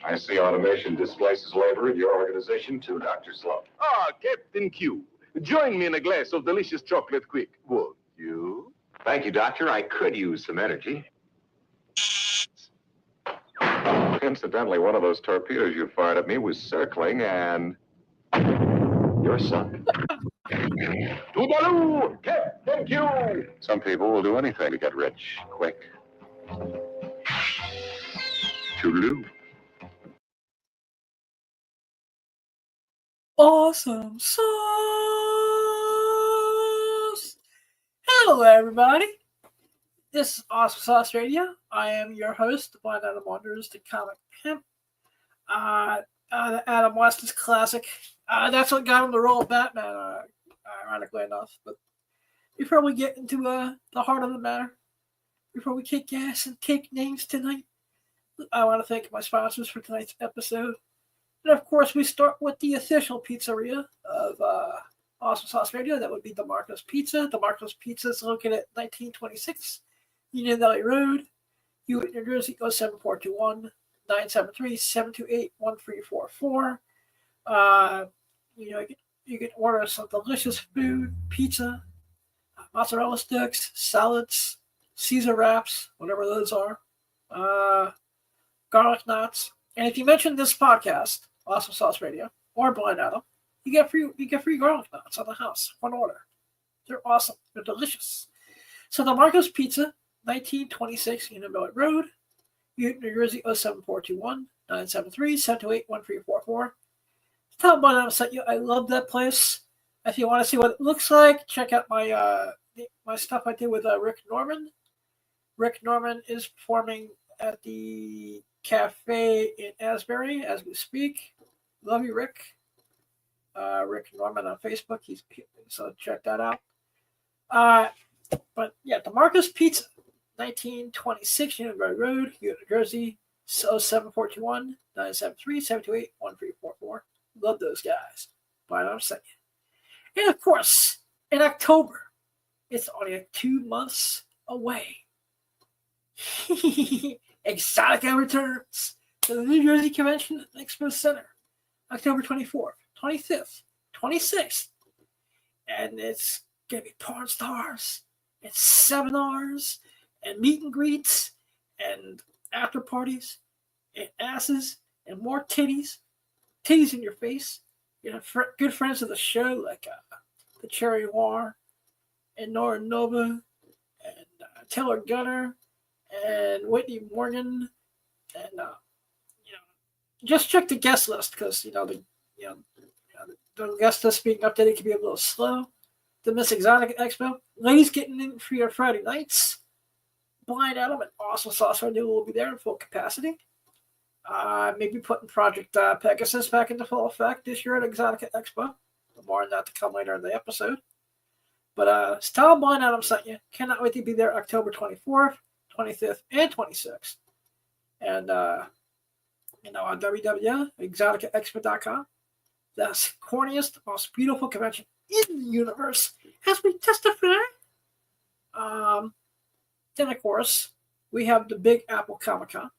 I see automation displaces labor in your organization too, Dr. Sloan. Ah, Captain Q. Join me in a glass of delicious chocolate quick, won't you? Thank you, Doctor. I could use some energy. Incidentally, one of those torpedoes you fired at me was circling, and you're sunk. Toodaloo, Captain Q. Some people will do anything to get rich quick. Toodaloo. Awesome sauce! Hello, everybody. This is Awesome Sauce Radio. I am your host, the Blind Adam Wanders, the comic pimp. The Adam West's classic. That's what got him the role of Batman, ironically enough. But before we get into the heart of the matter, before we kick ass and take names tonight, I want to thank my sponsors for tonight's episode. And of course, we start with the official pizzeria of Awesome Sauce Radio. That would be DeMarco's Pizza. DeMarco's Pizza is located at 1926 Union Valley Road, Hewitt, New Jersey, 07421 973-728-1344. You can order some delicious food, pizza, mozzarella sticks, salads, Caesar wraps, whatever those are, garlic knots. And if you mention this podcast, Awesome Sauce Radio, or Blind Adam, you get free garlic knots on the house, one order. They're awesome. They're delicious. So the Marco's Pizza, 1926 Union Valley Road, New Jersey, 07421 973-728-1344. Tell Blind Adam sent you. I love that place. If you want to see what it looks like, check out my my stuff I did with Rick Norman. Rick Norman is performing at the Cafe in Asbury as we speak. Love you, Rick. Rick Norman on Facebook. So check that out. But yeah, DeMarco's Pizza, 1926 Union Valley Road, New Jersey, 07421 973-728-1344. Love those guys. But I'm saying. And of course, in October, it's only 2 months away. Exotica returns to the New Jersey Convention and Expo Center, October 24th, 25th, 26th. And it's going to be porn stars and seminars and meet and greets and after parties and asses and more titties in your face. You know, good friends of the show like the Cherry War and Nora Nova and Taylor Gunner and Whitney Morgan, and just check the guest list because the guest list being updated can be a little slow. The Miss Exotic Expo, ladies getting in for your Friday nights. Blind Adam and Awesome Sauce Radio will be there in full capacity. Maybe putting Project Pegasus back into full effect this year at Exotica Expo. More on that to come later in the episode. But Style Blind Adam sent you. Cannot wait to be there October 24th. 25th and 26th, and on www.exoticaexpo.com, the corniest, most beautiful convention in the universe, as we testify. Then of course we have the Big Apple Comic Con.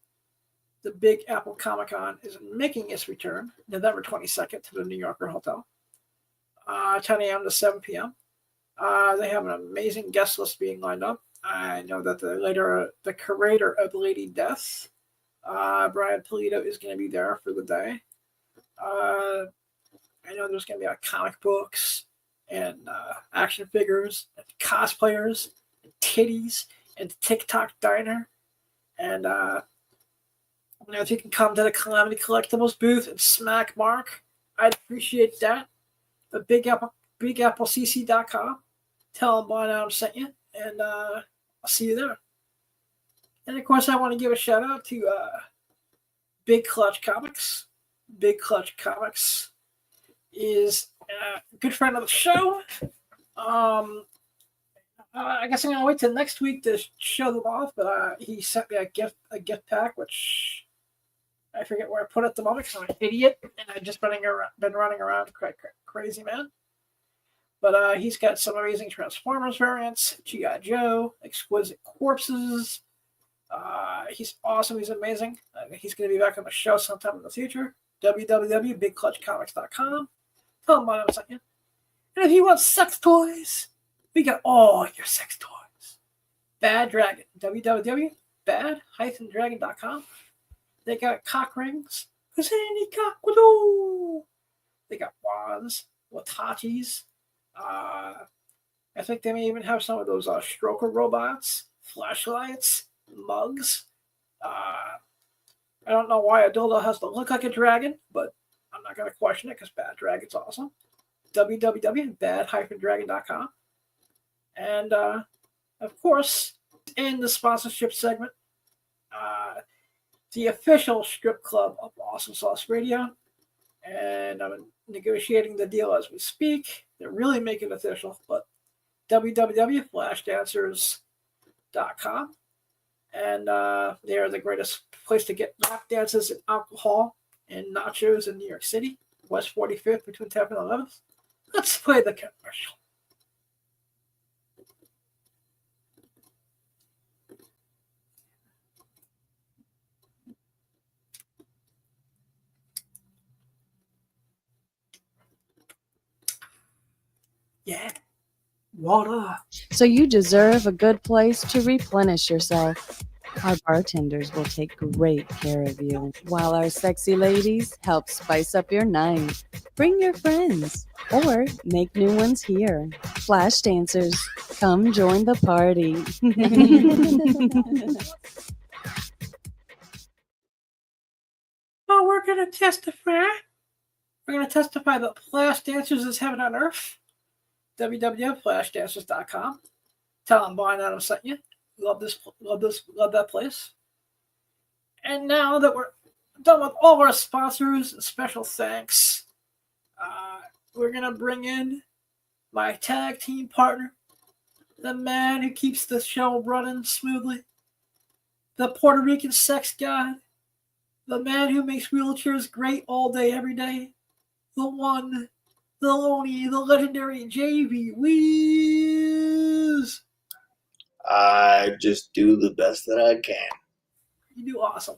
The Big Apple Comic Con is making its return November 22nd to the New Yorker Hotel, 10 a.m. to 7 p.m. They have an amazing guest list being lined up. I know that the curator of Lady Death, Brian Polito, is going to be there for the day. I know there's going to be comic books and action figures and cosplayers and titties and TikTok diner. And if you can come to the Calamity Collectibles booth and smack Mark, I'd appreciate that. The BigAppleCC.com. Tell them Blind Adam sent you. And I'll see you there. And of course, I want to give a shout out to Big Clutch Comics. Big Clutch Comics is a good friend of the show. I guess I'm gonna wait till next week to show them off. But he sent me a gift pack, which I forget where I put it at the moment because I'm an idiot and I've just been running around crazy, man. But he's got some amazing Transformers variants, G.I. Joe, Exquisite Corpses, He's awesome. He's amazing. He's going to be back on the show sometime in the future. www.bigclutchcomics.com. Tell him I sent you. And if you want sex toys, we got all your sex toys. Bad Dragon. www.bad-dragon.com. They got cock rings. Cause any cock will do. They got wands, watachis. I think they may even have some of those stroker robots, flashlights, mugs. I don't know why a dildo has to look like a dragon, but I'm not going to question it because Bad Dragon's awesome. www.bad-dragon.com. And, of course, in the sponsorship segment, the official strip club of Awesome Sauce Radio. And I'm negotiating the deal as we speak. They're really making it official, but www.flashdancers.com. And they are the greatest place to get lap dances and alcohol and nachos in New York City, West 45th between 10th and 11th. Let's play the commercial. Yeah. Water. So you deserve a good place to replenish yourself. Our bartenders will take great care of you, while our sexy ladies help spice up your night. Bring your friends, or make new ones here. Flash dancers, come join the party. Oh, we're going to testify. We're going to testify that Flash Dancers is heaven on earth. www.flashdancers.com. Tell them Brian Adams sent you. Love that place. And now that we're done with all of our sponsors and special thanks, we're going to bring in my tag team partner, the man who keeps the show running smoothly, the Puerto Rican sex god, the man who makes wheelchairs great all day, every day, the one, the only, the legendary JV Weez. I just do the best that I can. You do awesome.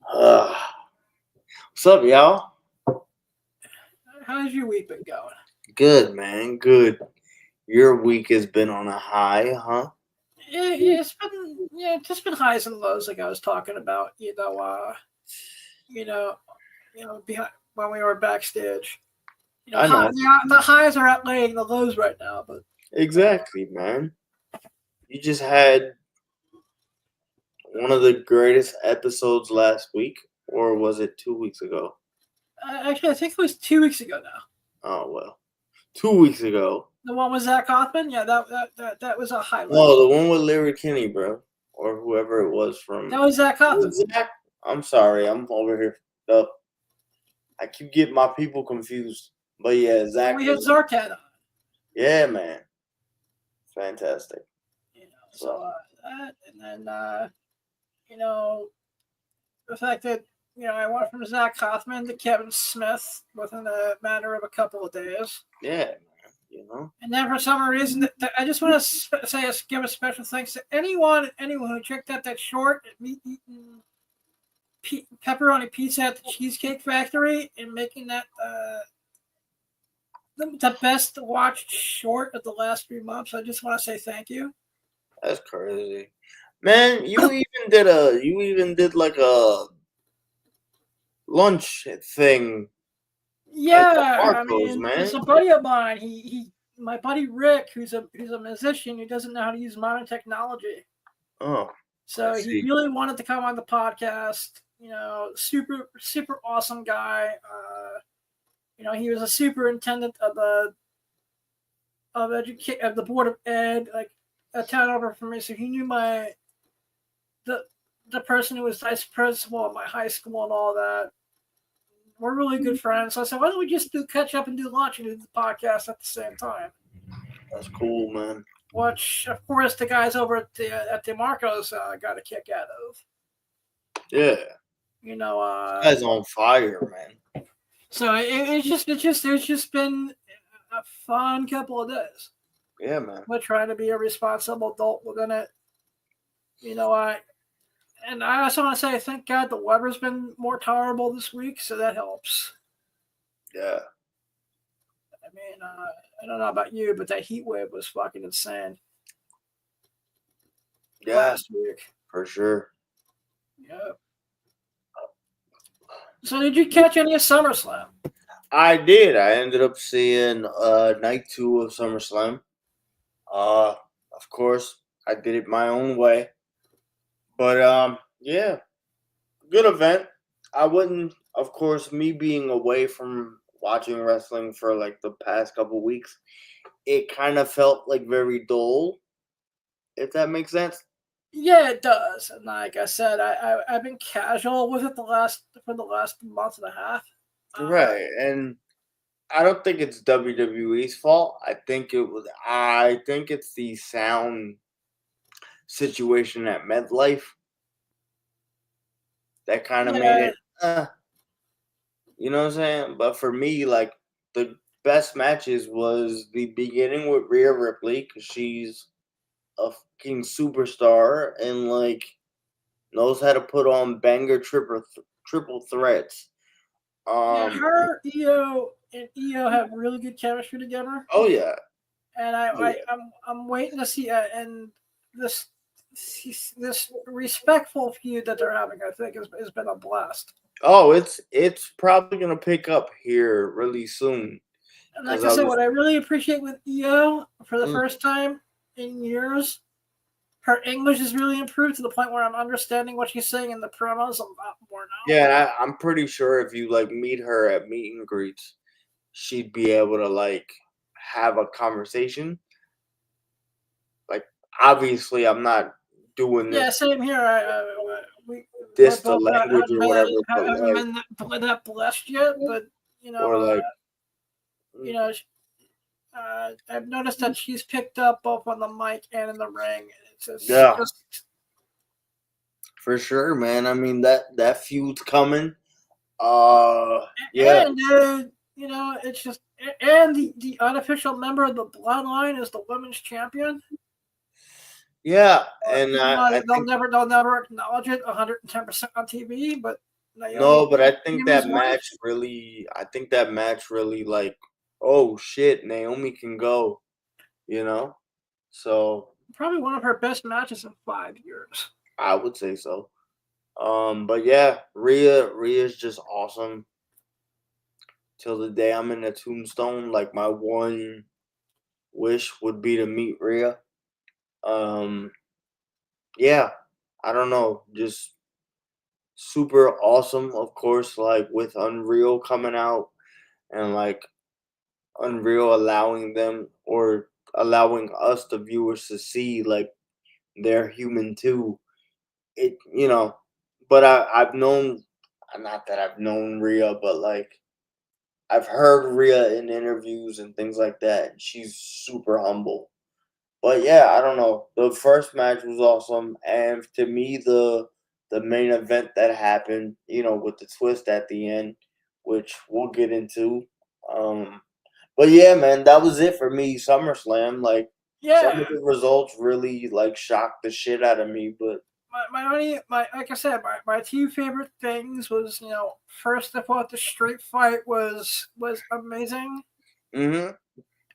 What's up, y'all? How's your week been going? Good, man. Good. Your week has been on a high, huh? Yeah, it's just been highs and lows, like I was talking about. Behind when we were backstage. I know. The highs are outlaying the lows right now, but Exactly, man. You just had one of the greatest episodes last week, or was it 2 weeks ago? Actually, I think it was 2 weeks ago now. Oh, well. 2 weeks ago. The one with Zach Hoffman? Yeah, that was a highlight. No, the one with Larry Kinney, bro. Or whoever it was from. That was Zach Hoffman. Zach? I'm sorry. I'm over here. Up. I keep getting my people confused. But yeah, Zach. We had Zartan on. Yeah, man. Fantastic. That, and then, the fact that, I went from Zach Hoffman to Kevin Smith within a matter of a couple of days. Yeah, man. And then for some reason, I just want to give a special thanks to anyone who checked out that short at me eating pepperoni pizza at the Cheesecake Factory and making that the best watched short of the last 3 months. I just want to say thank you. That's crazy, man. You even did like a lunch thing. Yeah, man. There's a buddy of mine. My buddy Rick, who's a musician who doesn't know how to use modern technology. Oh, so he really wanted to come on the podcast. Super super awesome guy. He was a superintendent of the board of ed, like a town over from me. So he knew the person who was vice principal at my high school and all that. We're really good friends. So I said, why don't we just catch up and do lunch and do the podcast at the same time? That's cool, man. Which, of course, the guys over at the Marcos got a kick out of. Yeah. This guy's on fire, man. So it's just been a fun couple of days. Yeah, man. We're trying to be a responsible adult within it. You know, and I also want to say, thank God the weather's been more tolerable this week, so that helps. Yeah. I mean, I don't know about you, but that heat wave was fucking insane Yeah, last week. for sure. Yep. So, did you catch any of SummerSlam? I did. I ended up seeing night 2 of SummerSlam. Of course, I did it my own way. But yeah, good event. I wouldn't, of course, me being away from watching wrestling for like the past couple weeks, it kind of felt like very dull, if that makes sense. Yeah, it does. And like I said, I've been casual with it for the last month and a half. Right. And I don't think it's WWE's fault. I think it's the sound situation at MetLife that kind of made Yeah, it you know what I'm saying? But for me, like the best matches was the beginning with Rhea Ripley because she's a fucking superstar and like knows how to put on banger triple threats. yeah. Um. Her, Io, and Io have really good chemistry together, Oh yeah. and Oh yeah. I'm waiting to see and this this respectful feud that they're having. I think has been a blast. Oh, it's probably gonna pick up here really soon And because like I I said, was. what I really appreciate with Io for the Mm, first time in years, her English is really improved to the point where I'm understanding what she's saying in the promos a lot more now. yeah, and I'm pretty sure if you like meet her at meet and greets, she'd be able to like have a conversation. Like obviously, I'm not doing Yeah, this same here. We're this the both not language or whatever, but haven't like been that blessed yet, but you know, or like you know, I've noticed that she's picked up both on the mic and in the ring. It's yeah, just for sure, man. I mean that feud's coming. Yeah, and you know, it's just and the unofficial member of the bloodline is the women's champion. yeah, and Even though I think they'll never acknowledge it 110% on TV, but no, but Naomi's wife. I think that match really like, oh shit, Naomi can go, you know. So Probably one of her best matches in 5 years. I would say so. But yeah, Rhea's just awesome. Till the day I'm in a tombstone, like my one wish would be to meet Rhea. Um, yeah, I don't know, just super awesome. Of course, like with Unreal coming out and like Unreal allowing them or allowing us, the viewers, to see like they're human too. It, you know, but I've known, not that I've known Rhea, but like I've heard Rhea in interviews and things like that. And she's super humble. But yeah, I don't know. The first match was awesome, and to me, the main event that happened, you know, with the twist at the end, which we'll get into. Um, but yeah, man, that was it for me. SummerSlam, like some Yeah, of the results really like shocked the shit out of me. But my like I said, my two favorite things was first of all the street fight was amazing. hmm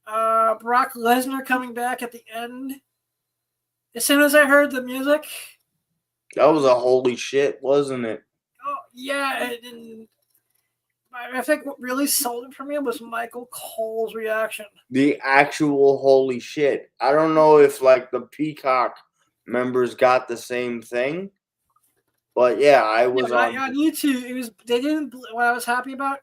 Brock Lesnar coming back at the end. As soon as I heard the music, that was a holy shit, wasn't it? oh yeah, and I think what really sold it for me was Michael Cole's reaction. The actual holy shit. I don't know if like the Peacock members got the same thing, but yeah, I Yeah, was but on. on YouTube, it was they didn't. What I was happy about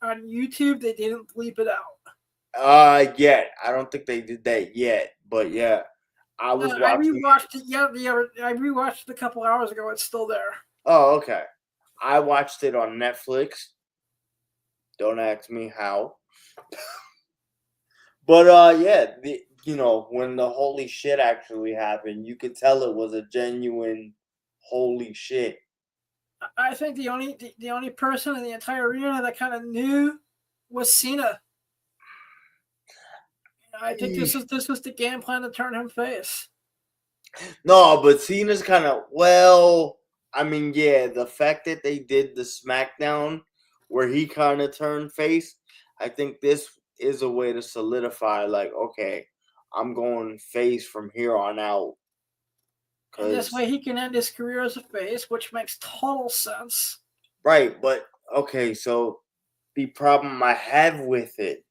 on YouTube, they didn't bleep it out. Yet I don't think they did that yet, but yeah, I was I watching it. rewatched it. Yeah, I rewatched it a couple hours ago. It's still there. Oh, okay. I watched it on Netflix. Don't ask me how. But yeah, when the holy shit actually happened, you could tell it was a genuine holy shit. I think the only person in the entire arena that kind of knew was Cena. I think this was the game plan to turn him face. No, but Cena's kind of I mean, yeah, the fact that they did the SmackDown where he kind of turned face, I think this is a way to solidify. Like, okay, I'm going face from here on out. And this way Cause he can end his career as a face, which makes total sense. right, but okay, so the problem I have with it,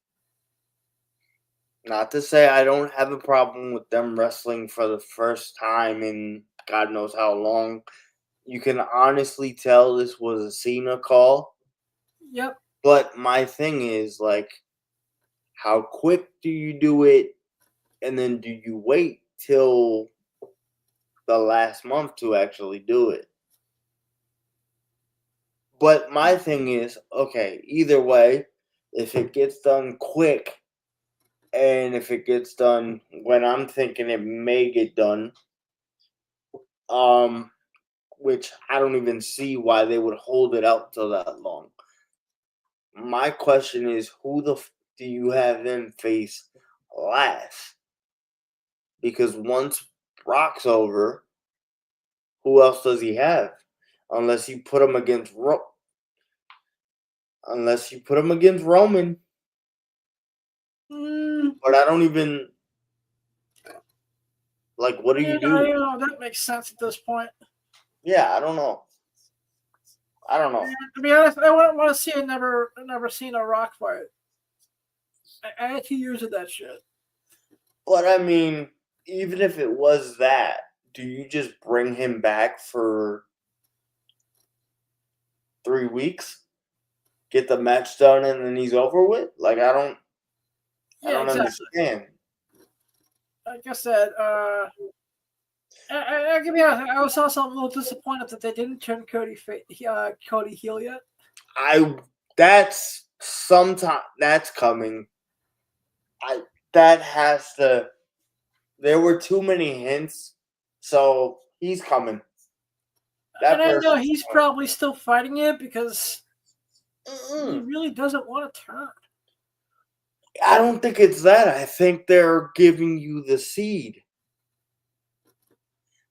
not to say I don't have a problem with them wrestling for the first time in God knows how long. You can honestly tell this was a Cena call. Yep. But my thing is, like, how quick do you do it? And then do you wait till the last month to actually do it? But my thing is, okay, either way, if it gets done quick and if it gets done when I'm thinking it may get done, um, which I don't even see why they would hold it out till that long. My question is, who do you have them face last? Because once Brock's over, who else does he have? Unless you put him against Roman. But I don't even like. What do you do? That makes sense at this point. Yeah, I don't know. To be honest, I wouldn't want to see never seen a Rock fight. I had 2 years of that shit. But I mean, even if it was that, do you just bring him back for 3 weeks, get the match done, and then he's over with? Like, I don't understand. Like I said, I can be honest, I was also a little disappointed that they didn't turn Cody heel yet. That's coming. That has to. There were too many hints, so he's coming. And I know he's probably still fighting it because he really doesn't want to turn. I don't think it's that. I think they're giving you the seed.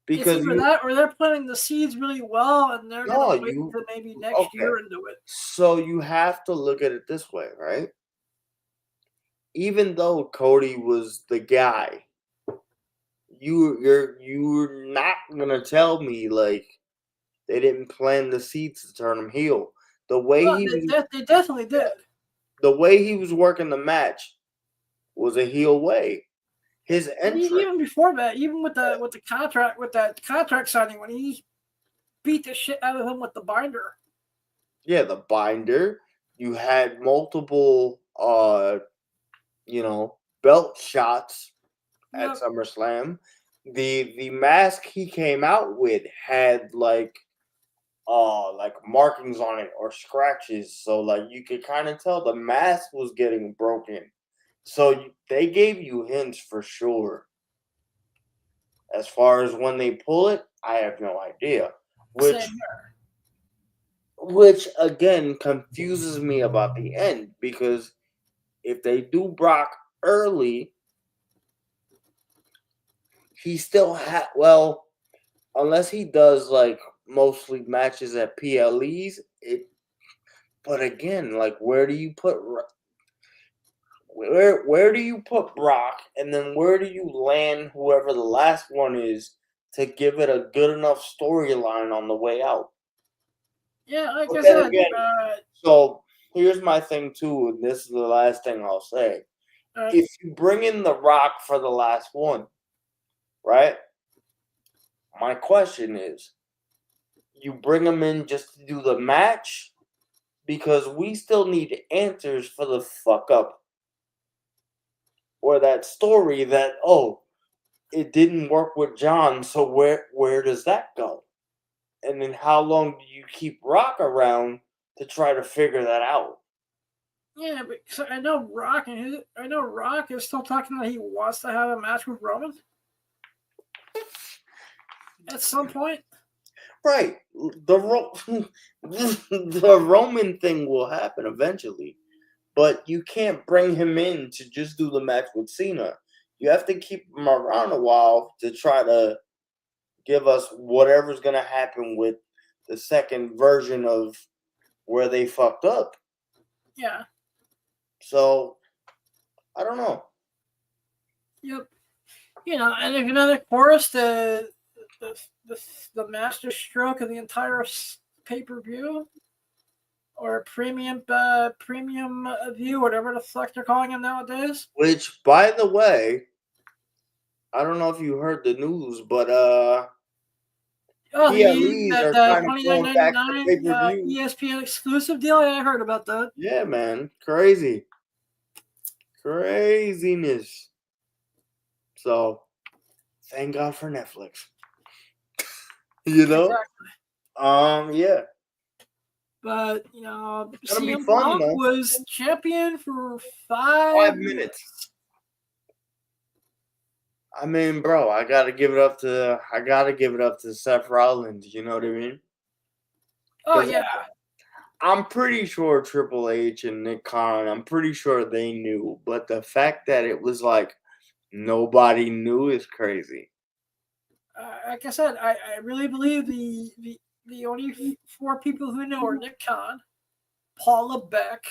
Because it's either that or they're planting the seeds really well and they're going to wait until maybe next year and do it. So you have to look at it this way, right? Even though Cody was the guy, you're not gonna tell me like they didn't plant the seeds to turn him heel. The way they definitely did. The way he was working the match was a heel way. His entrance, even before that, even with that contract signing when he beat the shit out of him with the binder. Yeah, the binder. You had multiple belt shots at SummerSlam. The mask he came out with had like markings on it or scratches, so like you could kind of tell the mask was getting broken. So they gave you hints for sure. As far as when they pull it, I have no idea. Which again confuses me about the end, because if they do Brock early, he still unless he does like mostly matches at PLEs, but again, like where do you put Brock, and then where do you land whoever the last one is to give it a good enough storyline on the way out? Yeah, like I said. So here's my thing too, and this is the last thing I'll say. If you bring in The Rock for the last one, right? My question is, you bring him in just to do the match? Because we still need answers for the fuck up. Or that story that, it didn't work with John, so where does that go? And then how long do you keep Rock around to try to figure that out? Yeah, but I know Rock is still talking that he wants to have a match with Roman at some point. Right. The Roman thing will happen eventually, but you can't bring him in to just do the match with Cena. You have to keep him around a while to try to give us whatever's gonna happen with the second version of where they fucked up. Yeah. So I don't know. Yep. You know, and if of course the master stroke of the entire pay-per-view or premium view, whatever the fuck they're calling him nowadays. Which, by the way, I don't know if you heard the news, but PLEs are kind of going back to pay-per-view. ESPN exclusive deal. Yeah, I heard about that. Yeah, man, craziness. So, thank God for Netflix. You know, exactly. Yeah. But you know, It's gonna be CM fun, Punk though. was champion for 5 minutes. I mean, bro, I gotta give it up to Seth Rollins. You know what I mean? Oh yeah. I'm pretty sure Triple H and Nick Khan, I'm pretty sure they knew, but the fact that it was like nobody knew is crazy. Like I said, I really believe the only 4 people who know are Nick Khan, Paula Beck,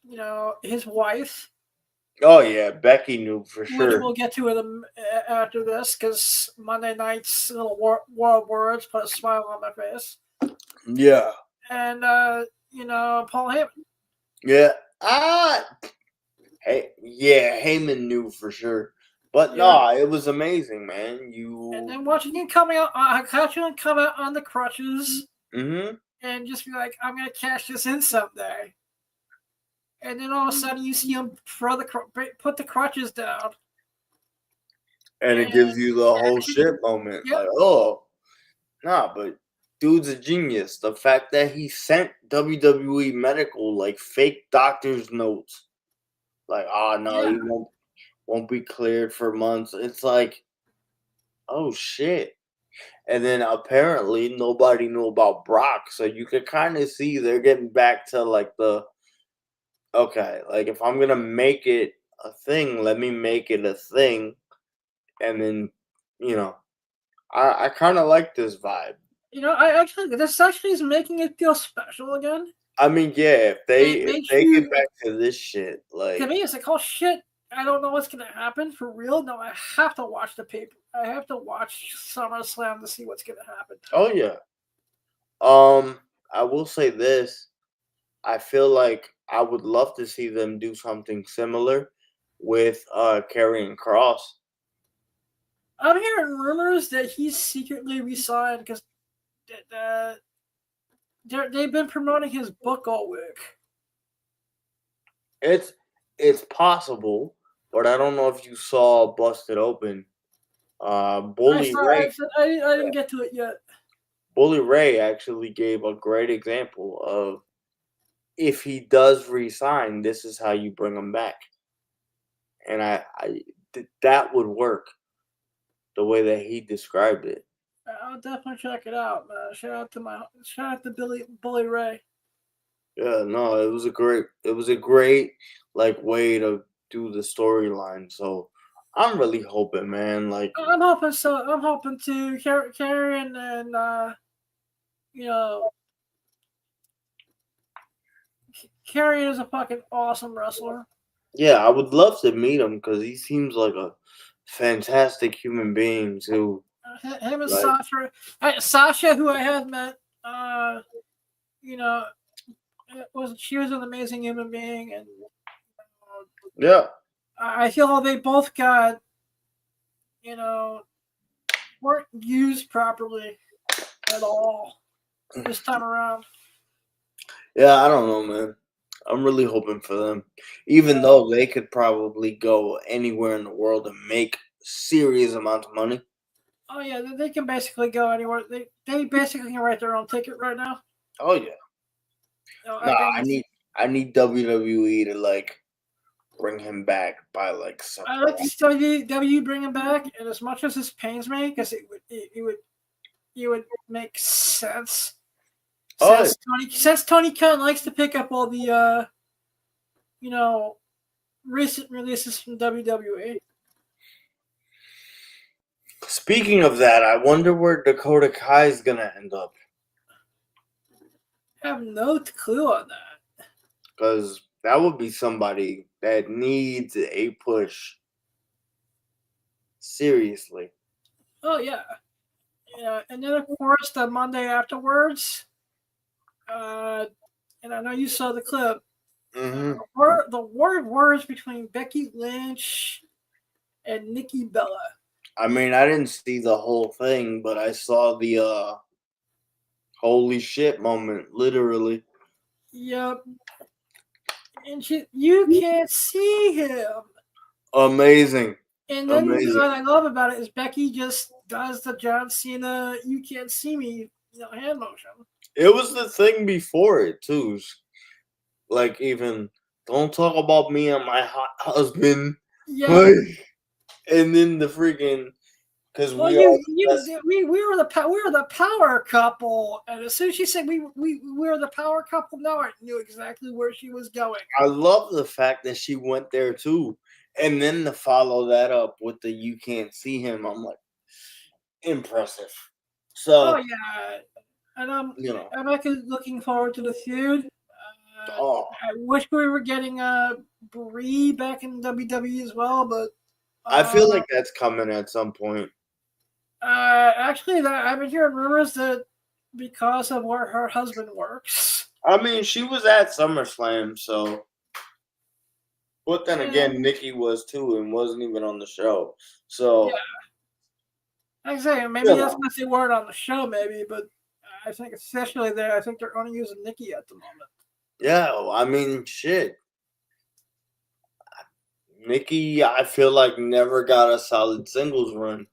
you know, his wife. Oh yeah, Becky knew for sure. Which we'll get to them after this, because Monday night's little war of words put a smile on my face. Yeah. And you know, Paul Heyman. Yeah. Heyman knew for sure. But no, it was amazing, man. And then watching him come out on the crutches, and just be like, "I'm gonna cash this in someday." And then all of a sudden, you see him put the crutches down, and it gives you the whole shit moment. Yep. Like, oh, nah, but dude's a genius. The fact that he sent WWE medical like fake doctor's notes, like, oh no, he won't be cleared for months. It's like, oh shit. And then apparently nobody knew about Brock, so you could kind of see they're getting back to like okay, like if I'm gonna make it a thing, let me make it a thing, and then you know, I kind of like this vibe. You know, this actually is making it feel special again. I mean, yeah, if they get back to this shit, like to me, it's like, oh shit, I don't know what's gonna happen for real. No, I have to watch the paper. I have to watch SummerSlam to see what's gonna happen. Oh yeah. I will say this. I feel like I would love to see them do something similar with Karrion Kross. I'm hearing rumors that he's secretly resigned because they've been promoting his book all week. It's possible, but I don't know if you saw Busted Open. Bully Ray. I didn't get to it yet. Bully Ray actually gave a great example of if he does resign, this is how you bring him back, and that would work the way that he described it. I'll definitely check it out, man. Shout out to Bully Ray. Yeah, no, it was a great like way to do the storyline. So I'm really hoping, man. Like I'm hoping to Karrion and you know, Karrion is a fucking awesome wrestler. Yeah, I would love to meet him because he seems like a fantastic human being too. Him and Sasha, who I have met, you know, she was an amazing human being, and yeah, I feel they both got, you know, weren't used properly at all this time around. Yeah, I don't know, man. I'm really hoping for them, even though they could probably go anywhere in the world and make serious amounts of money. Oh yeah, they can basically go anywhere. They basically can write their own ticket right now. Oh yeah. I need WWE to like bring him back by like something. I like to see WWE bring him back, and as much as this pains me, because it would make sense. Since Tony Khan likes to pick up all the you know, recent releases from WWE. Speaking of that, I wonder where Dakota Kai is gonna end up. I have no clue on that. Because that would be somebody that needs a push. Seriously. Oh yeah. Yeah, and then of course the Monday afterwards, and I know you saw the clip. Mm-hmm. The war of words between Becky Lynch and Nikki Bella. I mean, I didn't see the whole thing, but I saw the holy shit moment, literally. Yep. And you can't see him. Amazing. And then Amazing. what I love about it is Becky just does the John Cena "you can't see me" hand motion. It was the thing before it too. Like even don't talk about me and my hot husband. Yeah. Like, and then the freaking because Well, we were the power couple, and as soon as she said we were the power couple, now I knew exactly where she was going. I love the fact that she went there too, and then to follow that up with the "you can't see him," I'm like, impressive. So, Oh yeah, and I'm actually looking forward to the feud. I wish we were getting Brie back in WWE as well, but I feel like that's coming at some point. actually, I've been hearing rumors that because of where her husband works. I mean, she was at SummerSlam, so. But then again, Nikki was too and wasn't even on the show. So. Yeah. Like I say, maybe that's not the word on the show, maybe, but I think especially there, I think they're only using Nikki at the moment. Yeah, I mean, shit. Nikki, I feel like never got a solid singles run.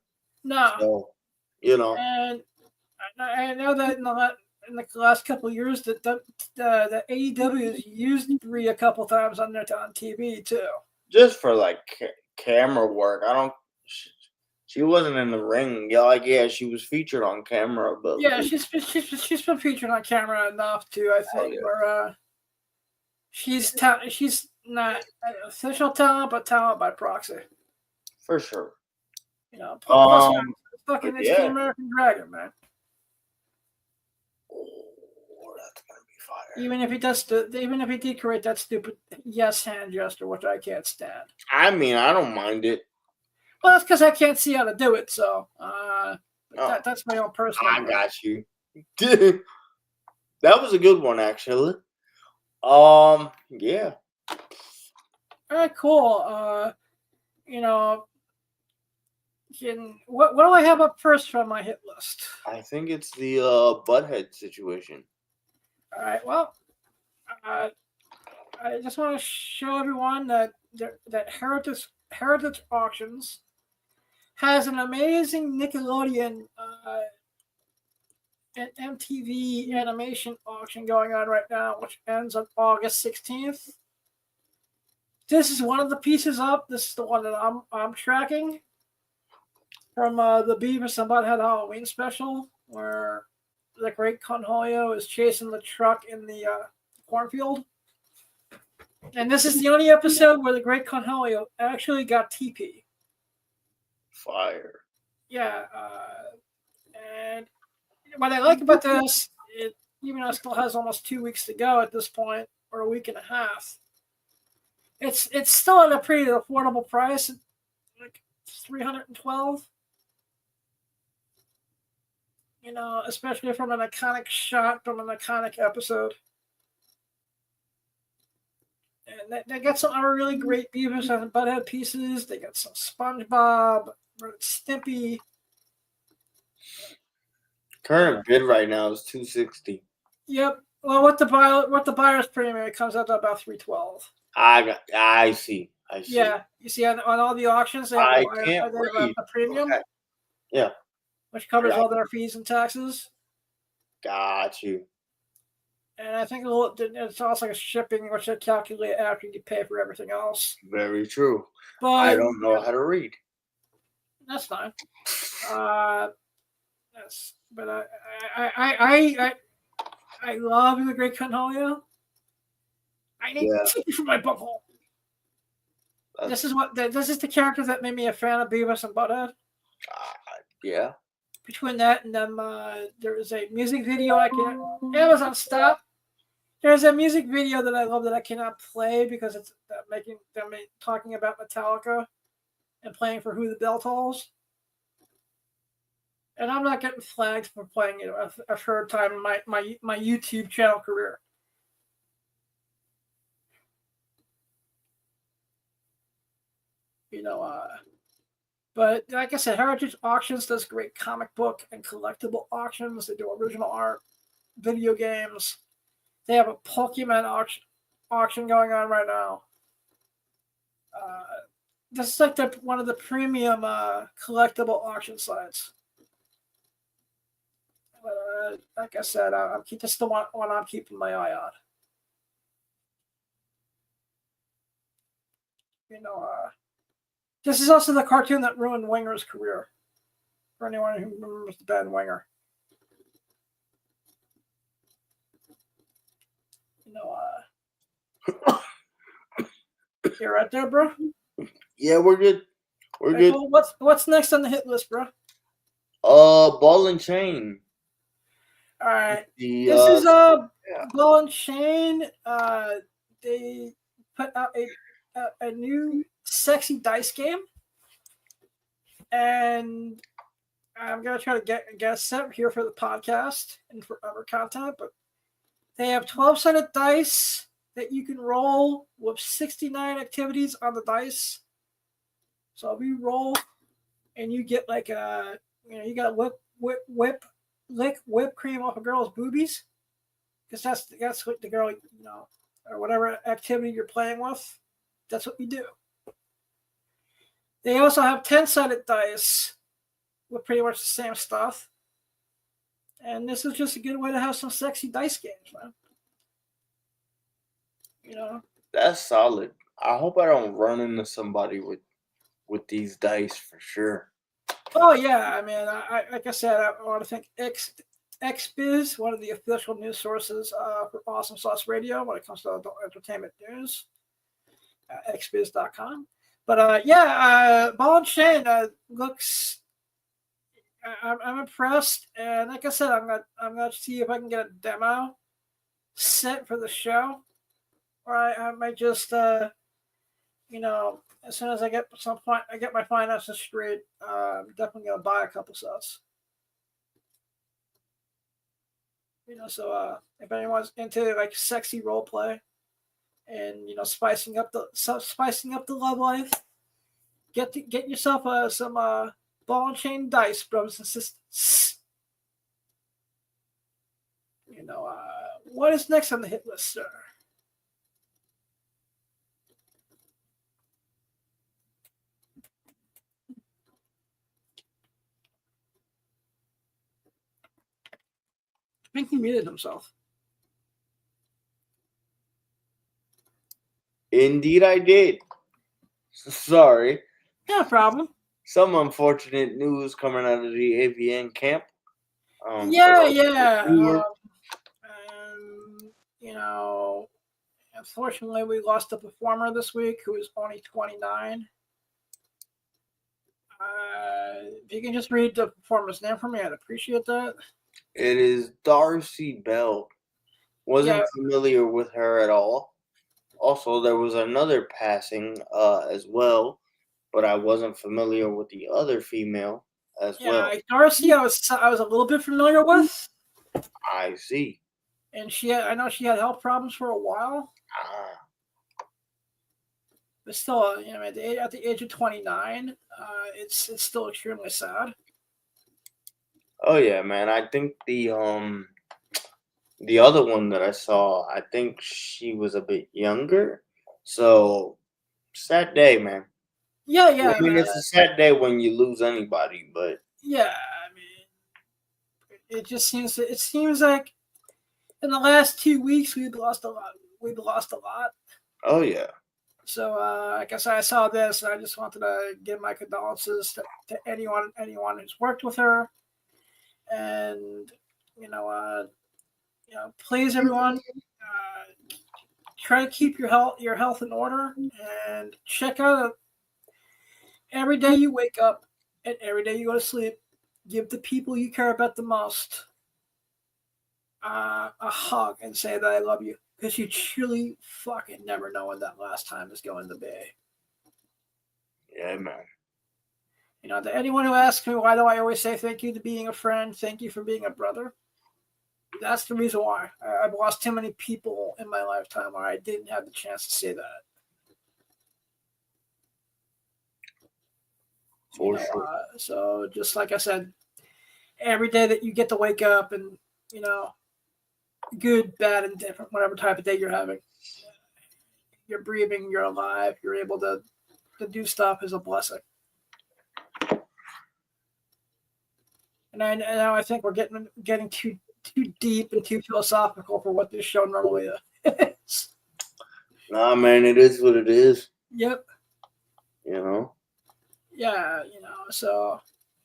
No. So, And I know that in the last couple of years that the AEW has used Brie a couple times on TV too. Just for like camera work. She wasn't in the ring. Yeah, she was featured on camera, but yeah, she's been featured on camera enough too. I think where she's not official talent, but talent by proxy. For sure. Plus fucking it's the American Dragon, man. Oh, that's gonna be fire. Even if he did create that stupid yes hand gesture, which I can't stand. I mean, I don't mind it. Well, that's because I can't see how to do it. So that's my own personal. I got you. That was a good one, actually. Yeah. All right, cool. What do I have up first from my hit list? I think it's the butthead situation. All right. Well, I just want to show everyone that Heritage Auctions has an amazing Nickelodeon and MTV animation auction going on right now, which ends on August 16th. This is one of the pieces up. This is the one that I'm tracking from the Beavis and Butthead Halloween special, where the Great Conholio is chasing the truck in the cornfield. And this is the only episode where the Great Conholio actually got TP. Fire. Yeah, and what I like about this, even though it still has almost 2 weeks to go at this point, or a week and a half, it's still at a pretty affordable price, like $312. Especially from an iconic shot from an iconic episode. And they got some other really great Beavis and Butthead pieces. They got some SpongeBob, Stimpy. Current bid right now is $260. Yep. Well, with the buyer's premium, it comes out to about $312. I see. Yeah, you see on all the auctions, they have a premium. Okay. Yeah. Which covers all their fees and taxes. Got you. And I think it's also like a shipping, which they calculate after you pay for everything else. Very true. But I don't know how to read. That's fine. Yes, but I love the Great Conholio. I need TP for my butthole. This is the character that made me a fan of Beavis and Butthead. Yeah. Between that and them, there is a music video I can Amazon stop. There's a music video that I love that I cannot play because it's talking about Metallica and playing for Who the Bell Tolls. And I'm not getting flagged for playing it a third time in my YouTube channel career. But like I said, Heritage Auctions does great comic book and collectible auctions. They do original art, video games. They have a Pokemon auction going on right now. This is like one of the premium collectible auction sites. But, like I said, this is the one I'm keeping my eye on. This is also the cartoon that ruined Winger's career. For anyone who remembers the band Winger. You're right there, bro? Yeah, we're good. We're good. Well, what's next on the hit list, bro? Ball and Chain. All right. This is Ball and Chain. They put out a new sexy dice game, and I'm gonna try to get a set here for the podcast and for other content. But they have 12-sided dice that you can roll with 69 activities on the dice. So if you roll and you get like you got lick whipped cream off a girl's boobies, because that's what the girl, or whatever activity you're playing with, that's what you do. They also have 10-sided dice with pretty much the same stuff. And this is just a good way to have some sexy dice games, man. That's solid. I hope I don't run into somebody with these dice for sure. Oh yeah, I mean, like I said, I want to thank XBiz, one of the official news sources for Awesome Sauce Radio when it comes to adult entertainment news. XBiz.com. But Ball and Chain looks. I'm impressed, and like I said, I'm gonna see if I can get a demo set for the show, or I might just as soon as I get my finances straight, I'm definitely gonna buy a couple sets. So if anyone's into like sexy role play and spicing up the love life, get yourself some Ball and Chain dice, brothers and sisters. What is next on the hit list, sir? I think he muted himself. Indeed, I did. Sorry. No problem. Some unfortunate news coming out of the AVN camp. Unfortunately, we lost a performer this week who is only 29. If you can just read the performer's name for me, I'd appreciate that. It is Darcy Bell. Wasn't familiar with her at all. Also, there was another passing as well, but I wasn't familiar with the other female as well. Darcy, I was a little bit familiar with. I see. And I know she had health problems for a while. But still, at the age of 29, it's still extremely sad. Oh yeah, man. I think the other one that I saw, I think she was a bit younger. So sad day, man. Yeah. I mean, it's a sad day when you lose anybody, but yeah, I mean, it just seems like in the last 2 weeks we've lost a lot. Oh yeah. So I guess I saw this, and I just wanted to give my condolences to anyone who's worked with her, and please everyone, try to keep your health in order, and check out every day you wake up. And every day you go to sleep, give the people you care about the most a hug and say that I love you. Because you truly fucking never know when that last time is going to be. Yeah, man. You know, to anyone who asks me, why do I always say thank you to being a friend, thank you for being a brother? That's the reason why. I've lost too many people in my lifetime where I didn't have the chance to say that. For sure. So just like I said, every day that you get to wake up and, you know, good, bad, and different, whatever type of day you're having, you're breathing, you're alive, you're able to do stuff is a blessing. And I think we're getting too deep and too philosophical for what this show normally is. Nah, man, it is what it is. Yep. You know? Yeah, you know, so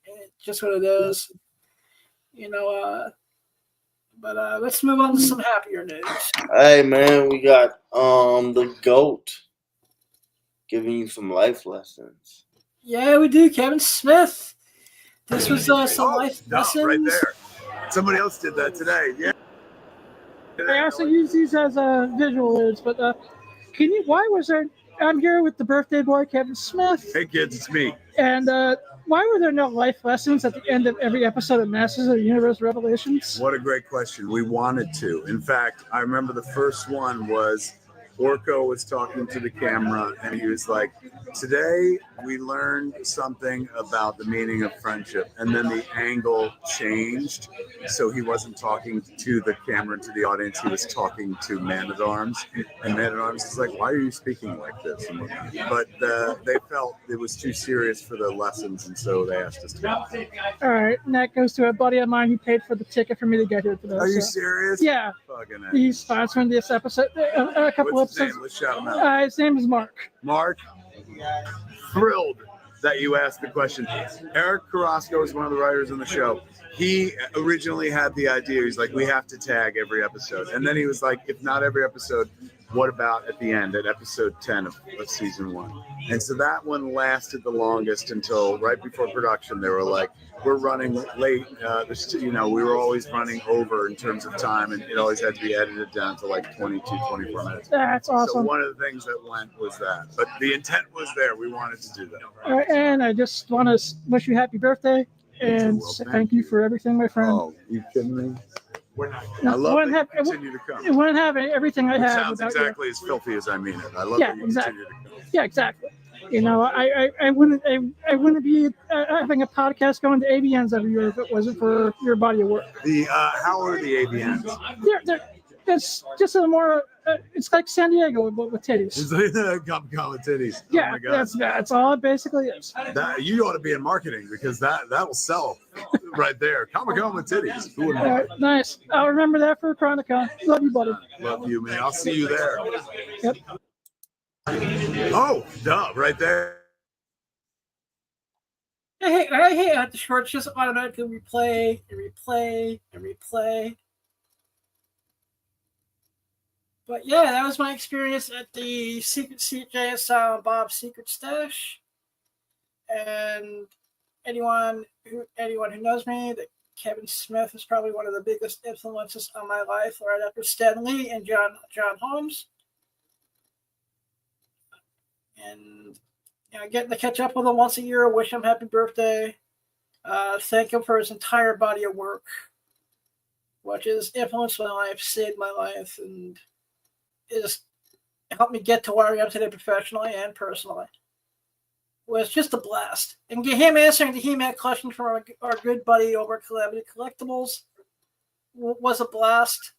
it's just what it is. You know, but let's move on to some happier news. Hey, man, we got the GOAT giving you some life lessons. Yeah, we do. Kevin Smith. This was some life lessons. Right there. Somebody else did that today. Yeah. I also use these as visual aids, but why was there, I'm here with the birthday boy, Kevin Smith, Hey kids, it's me. and why were there no life lessons at the end of every episode of Masters of the Universe Revelations? What a great question. We wanted to. In fact, I remember the first one was Orko was talking to the camera and he was like, today we learned something about the meaning of friendship. And then the angle changed. So he wasn't talking to the camera, to the audience. He was talking to Man-at-Arms. And Man-at-Arms is like, why are you speaking like this? But they felt it was too serious for the lessons. And so they asked us to go. All right. And that goes to a buddy of mine who paid for the ticket for me to get here today. Are you serious? Yeah. Fucking He's sponsoring this episode. A couple What's his episodes. name? Let's shout him out. His name is Mark. Mark, thrilled that you asked the question. Eric Carrasco is one of the writers on the show. He originally had the idea. He's like, we have to tag every episode. And then he was like, if not every episode, what about at the end, at episode 10 of season 1? And so that one lasted the longest until right before production. They were like, we're running late. We were always running over in terms of time, and it always had to be edited down to like 22, 24 minutes. That's awesome. So one of the things that went was that. But the intent was there. We wanted to do that. All right, and I just want to wish you happy birthday and thank you for everything, my friend. Oh, you kidding me? No, I love that you continue to come. It wouldn't have everything I It have sounds without exactly as filthy as I mean it. I love that you continue to come. Yeah, exactly. You know, I wouldn't be having a podcast going to AVNs every year if it wasn't for your body of work. How are the AVNs? It's just a more. It's like San Diego with titties. It's like Comic-Con with titties. Yeah, oh my God. that's all it basically is. You ought to be in marketing because that will sell right there. Comic-Con with titties. Who wouldn't? All right, nice. I'll remember that for Chronicon. Love you, buddy. Love you, man. I'll see you there. Yep. Oh, duh, right there. I hate how the shorts just automatically replay and replay and replay. But yeah, that was my experience at the Secret CJ Silent Bob's Secret Stash. And anyone who knows me, that Kevin Smith is probably one of the biggest influences on my life, right after Stan Lee and John Holmes. And getting to catch up with him once a year, wish him happy birthday, thank him for his entire body of work, which has influenced my life, saved my life, and is helped me get to where I am today professionally and personally. It was just a blast. And get him answering the He-Man question from our good buddy over at Calamity Collectibles was a blast.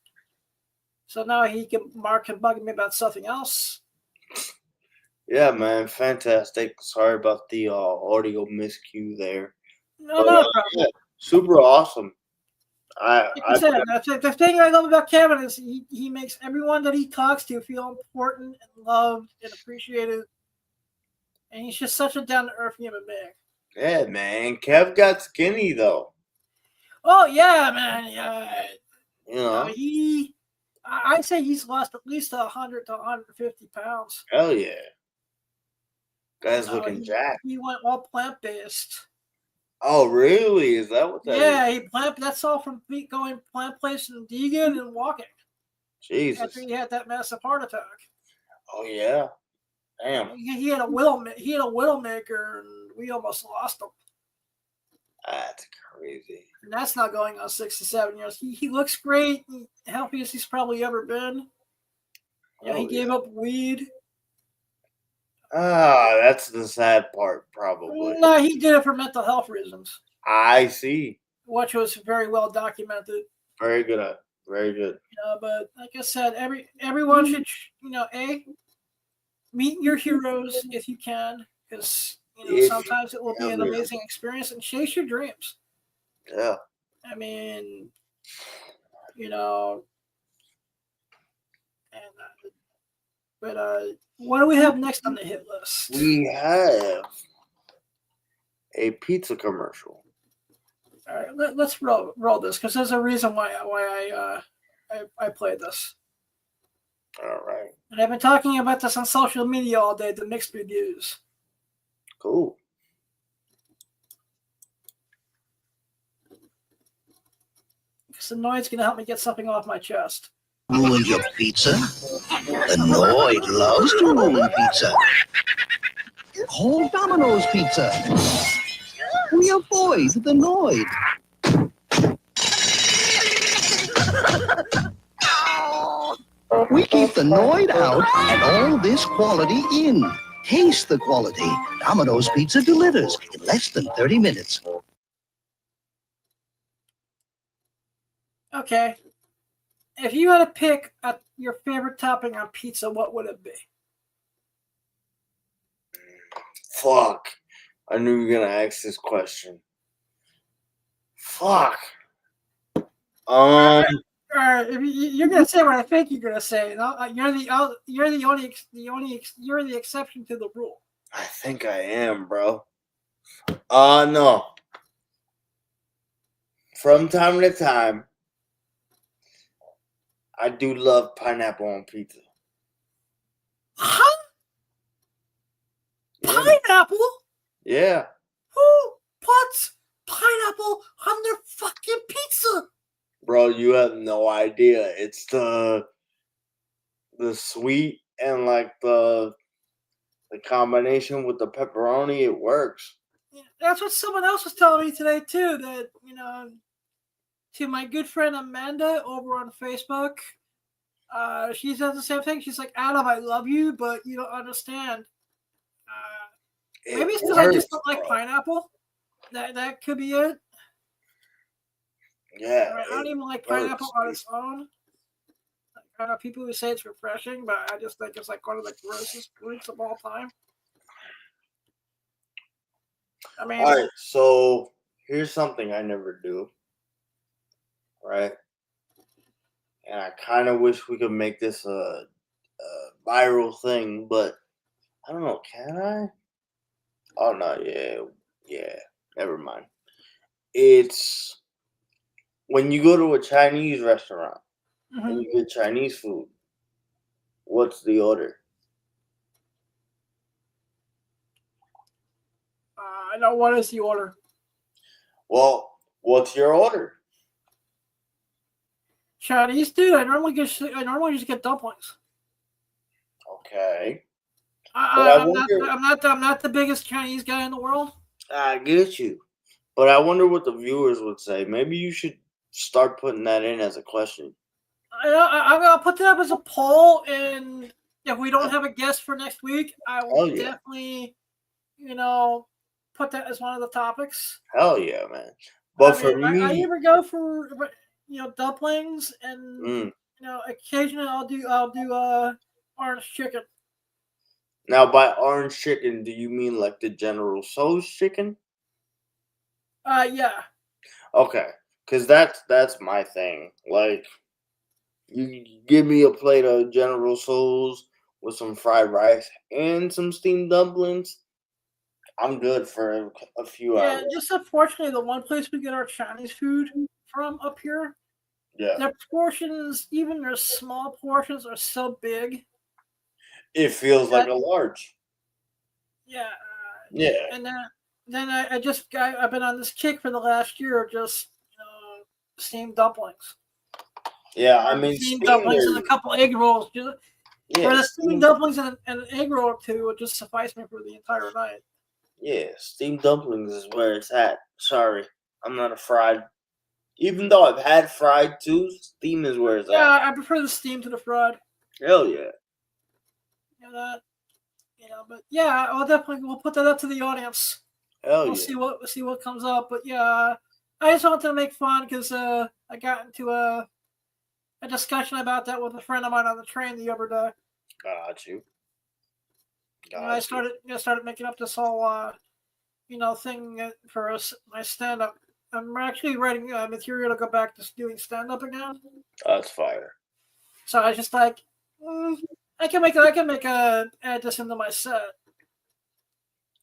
So now Mark can bug me about something else. Yeah, man, fantastic. Sorry about the audio miscue there. No problem. Yeah, super awesome. The thing I love about Kevin is he makes everyone that he talks to feel important and loved and appreciated. And he's just such a down-to-earth human being. Yeah, man. Kev got skinny, though. Oh, yeah, man. Yeah. You know? I'd say he's lost at least 100 to 150 pounds. Hell yeah. Guy's looking jacked. He went all plant-based. Oh, really? Is that what that is? Yeah, he plant. That's all from going plant place in Deegan and walking Jesus. after he had that massive heart attack. Oh yeah. Damn. He had a widowmaker, and we almost lost him. That's crazy. And that's not going on 67 years. He looks great, healthiest he's probably ever been. Yeah, he gave up weed. Ah, that's the sad part, probably. No, he did it for mental health reasons, I see. which was very well documented. Very good. Very good. But like I said, everyone should, meet your heroes if you can, because sometimes it will be an amazing experience, and chase your dreams. Yeah. I mean, but what do we have next on the hit list? We have a pizza commercial. All right, let's roll this, because there's a reason why I played this. All right. And I've been talking about this on social media all day, the mixed reviews. Cool. Because the noise going to help me get something off my chest. Ruin your pizza? The Noid loves to ruin pizza. Call Domino's Pizza. We avoid the Noid. We keep the Noid out and all this quality in. Taste the quality. Domino's Pizza delivers in less than 30 minutes. Okay. If you had to pick your favorite topping on pizza, what would it be? Fuck. I knew you were going to ask this question. Fuck. All right, if you're gonna say what I think you're gonna say, you're the exception to the rule. I think I am, bro. No. From time to time, I do love pineapple on pizza. Huh? Yeah. Pineapple? Yeah. Who puts pineapple on their fucking pizza? Bro, you have no idea. It's the sweet and like the combination with the pepperoni, it works. Yeah, that's what someone else was telling me today too. That to my good friend Amanda over on Facebook, she says the same thing. She's like, Adam, I love you, but you don't understand. Maybe it's because I just don't like pineapple. That could be it. Yeah. I don't even like pineapple on its own. I know people who say it's refreshing, but I just think it's like one of the grossest fruits of all time. I mean, all right, so here's something I never do. Right? And I kind of wish we could make this a viral thing, but I don't know. Can I? Oh, no. Yeah. Never mind. It's when you go to a Chinese restaurant and you get Chinese food, what's the order? I know what is the order. Well, what's your order? Chinese, dude. I normally just get dumplings. Okay. I'm not the biggest Chinese guy in the world. I get you, but I wonder what the viewers would say. Maybe you should start putting that in as a question. I'll put that up as a poll, and if we don't have a guest for next week, I will definitely, put that as one of the topics. Hell yeah, man! But for me, I either go for dumplings, and occasionally I'll do orange chicken. Now, by orange chicken, do you mean like the General Tso's chicken? Yeah. Okay, because that's my thing. Like, you give me a plate of General Tso's with some fried rice and some steamed dumplings, I'm good for a few hours. Yeah, just unfortunately, the one place we get our Chinese food from up here, their portions, even their small portions, are so big. It feels like a large. Yeah. Yeah. And then then I've been on this kick for the last year of just steamed dumplings. Yeah, I mean, Steamed steamed dumplings and are, a couple egg rolls. Or yeah, the steamed dumplings and an egg roll or two would just suffice me for the entire night. yeah, steamed dumplings is where it's at. Sorry, I'm not a fried. Even though I've had fried too, steam is where it's Yeah, at. I prefer the steamed to the fried. Hell yeah. But yeah, we'll put that up to the audience. Hell We'll yeah. see what comes up. But yeah, I just wanted to make fun because I got into a discussion about that with a friend of mine on the train the other day. Got you. And I started making up this whole thing for my stand up. I'm actually writing material to go back to doing stand up again. That's fire. So I was just like, I can add this into my set.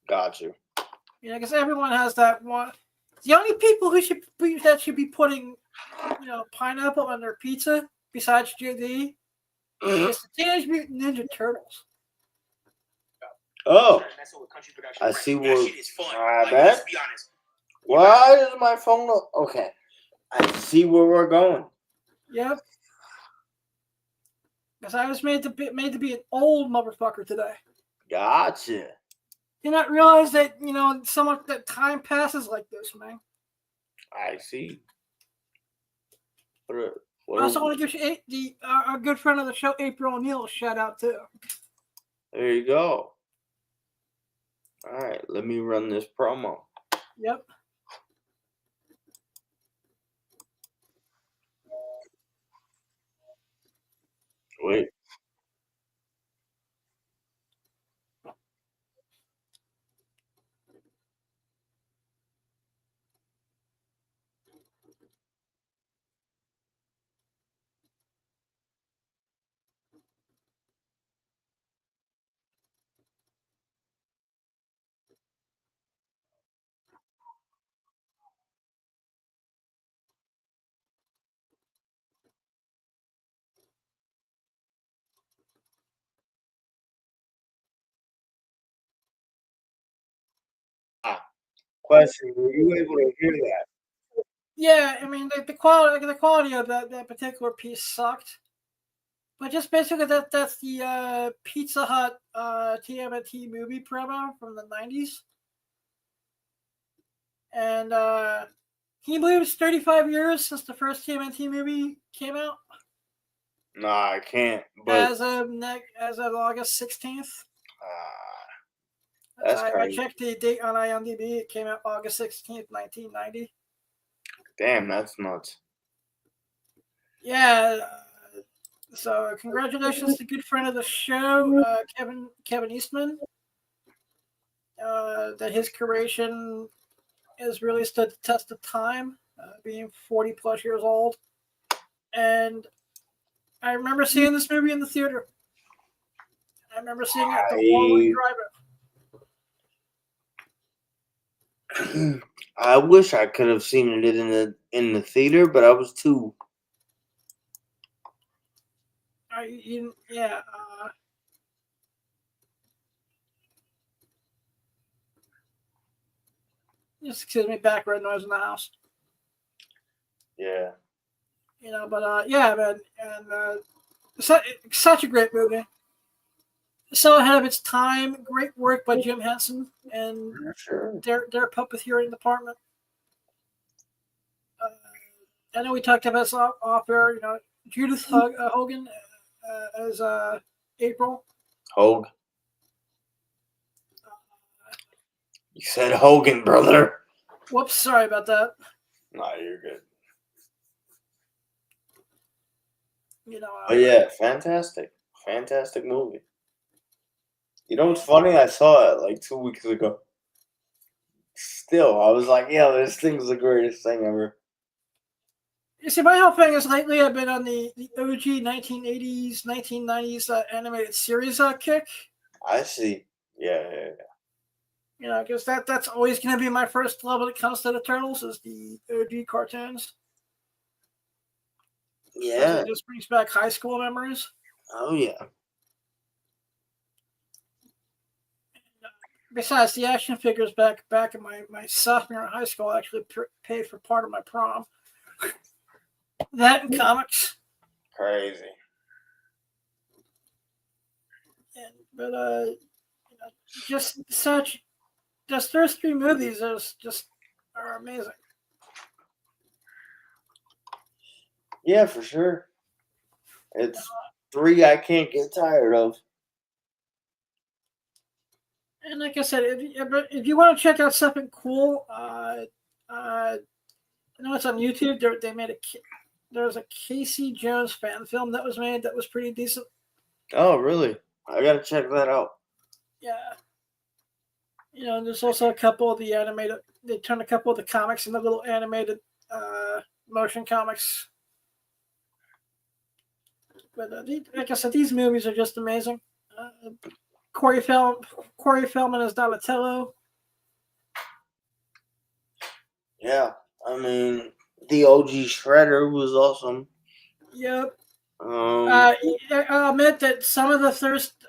Got you. Because everyone has that one. The only people who should be putting, pineapple on their pizza besides JD is the Teenage Mutant Ninja Turtles. Oh, I see where. I bet. Why is my phone? Okay, I see where we're going. Yep. Because I was made to be an old motherfucker today. Gotcha. Do not realize that so much that time passes like this, man. I see. I also want to give you our good friend of the show, April O'Neil, a shout out too. There you go. All right, let me run this promo. Yep. Wait. Question: were you able to hear that? Yeah, I mean the quality of that particular piece sucked. But just basically that's the Pizza Hut TMNT movie promo from the 90s. And can you believe it's 35 years since the first TMNT movie came out? No, I can't. But As of August 16th. That's I crazy. checked the date on IMDb. It came out August 16th, 1990. Damn, that's nuts. Yeah. So congratulations to good friend of the show, Kevin Eastman. That his creation has really stood the test of time, being 40 plus years old. And I remember seeing this movie in the theater. I remember seeing it at the Walmart Drive-In. I wish I could have seen it in the theater, but I was too. Just excuse me, background noise in the house. Yeah. But yeah, man, and such a great movie. So ahead of its time. Great work by Jim Henson and their puppeteering department. I know we talked about this off air. Judith Hogan as April. Hogue. You said Hogan, brother. Whoops, sorry about that. Nah, you're good. But yeah, fantastic movie. What's funny? I saw it like 2 weeks ago. Still, I was like, "Yo, this thing's the greatest thing ever." You see, my whole thing is lately I've been on the OG 1980s, 1990s animated series kick. I see. Yeah. Because that's always going to be my first love when it comes to the Turtles is the OG cartoons. Yeah. It just brings back high school memories. Oh, yeah. Besides, the action figures back in my sophomore year in high school actually paid for part of my prom. That and comics. Crazy. But just those three movies are amazing. Yeah, for sure. It's three I can't get tired of. And like I said, if you want to check out something cool, I know it's on YouTube. They made there was a Casey Jones fan film that was made that was pretty decent. Oh, really? I gotta check that out. Yeah. There's also a couple of the animated. They turned a couple of the comics into little animated motion comics. But like I said, these movies are just amazing. Corey Feldman as Donatello. Yeah, I mean, the OG Shredder was awesome. Yep. I'll admit that some of the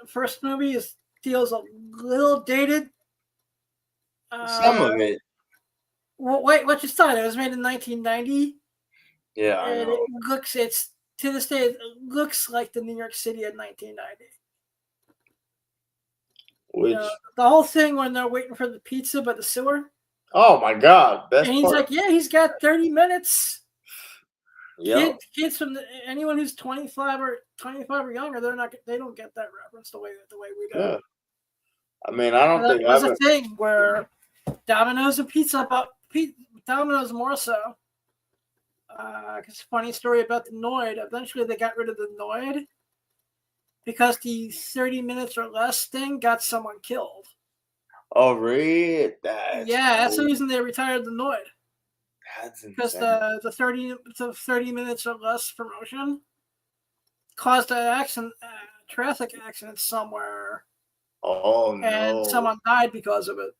first movie feels a little dated. Some of it. Well, wait, what you thought? It was made in 1990. Yeah, I and know. it's to this day it looks like the New York City of 1990. Which the whole thing when they're waiting for the pizza by the sewer. Oh my God! Best and he's part. like, yeah, he's got 30 minutes. Yep. Kids from anyone who's 25 or younger, they don't get that reference the way we do. Yeah. I mean, I don't think there's a thing where Domino's and Domino's more so. Because funny story about the Noid. Eventually, they got rid of the Noid because the 30 minutes or less thing got someone killed. Oh, really? That's the reason they retired the Noid. That's insane. Because the 30 minutes or less promotion caused an traffic accident somewhere. Oh no! And someone died because of it.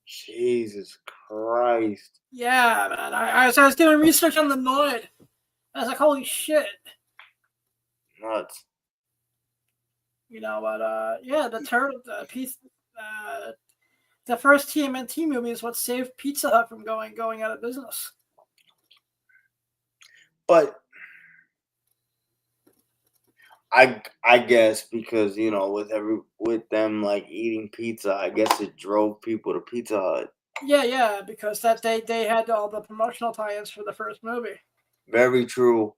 Jesus Christ! Yeah, man. I was doing research on the Noid. I was like, holy shit! Nuts. The first TMNT movie is what saved Pizza Hut from going out of business. But I guess because with them like eating pizza, I guess it drove people to Pizza Hut. Yeah, because they had all the promotional tie-ins for the first movie. Very true.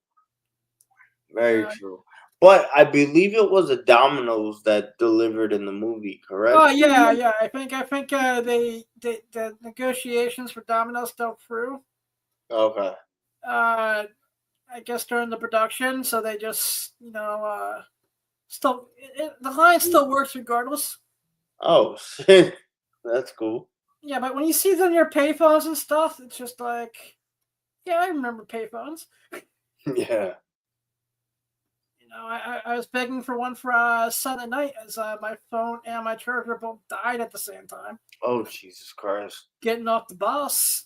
Very true. But I believe it was a Domino's that delivered in the movie, correct? Oh yeah. I think the negotiations for Domino's fell through. Okay. I guess during the production, so they just still the line still works regardless. Oh shit, that's cool. Yeah, but when you see them near payphones and stuff, it's just like, yeah, I remember payphones. Yeah. I was begging for one for Sunday night as my phone and my charger both died at the same time. Oh, Jesus Christ. Getting off the bus.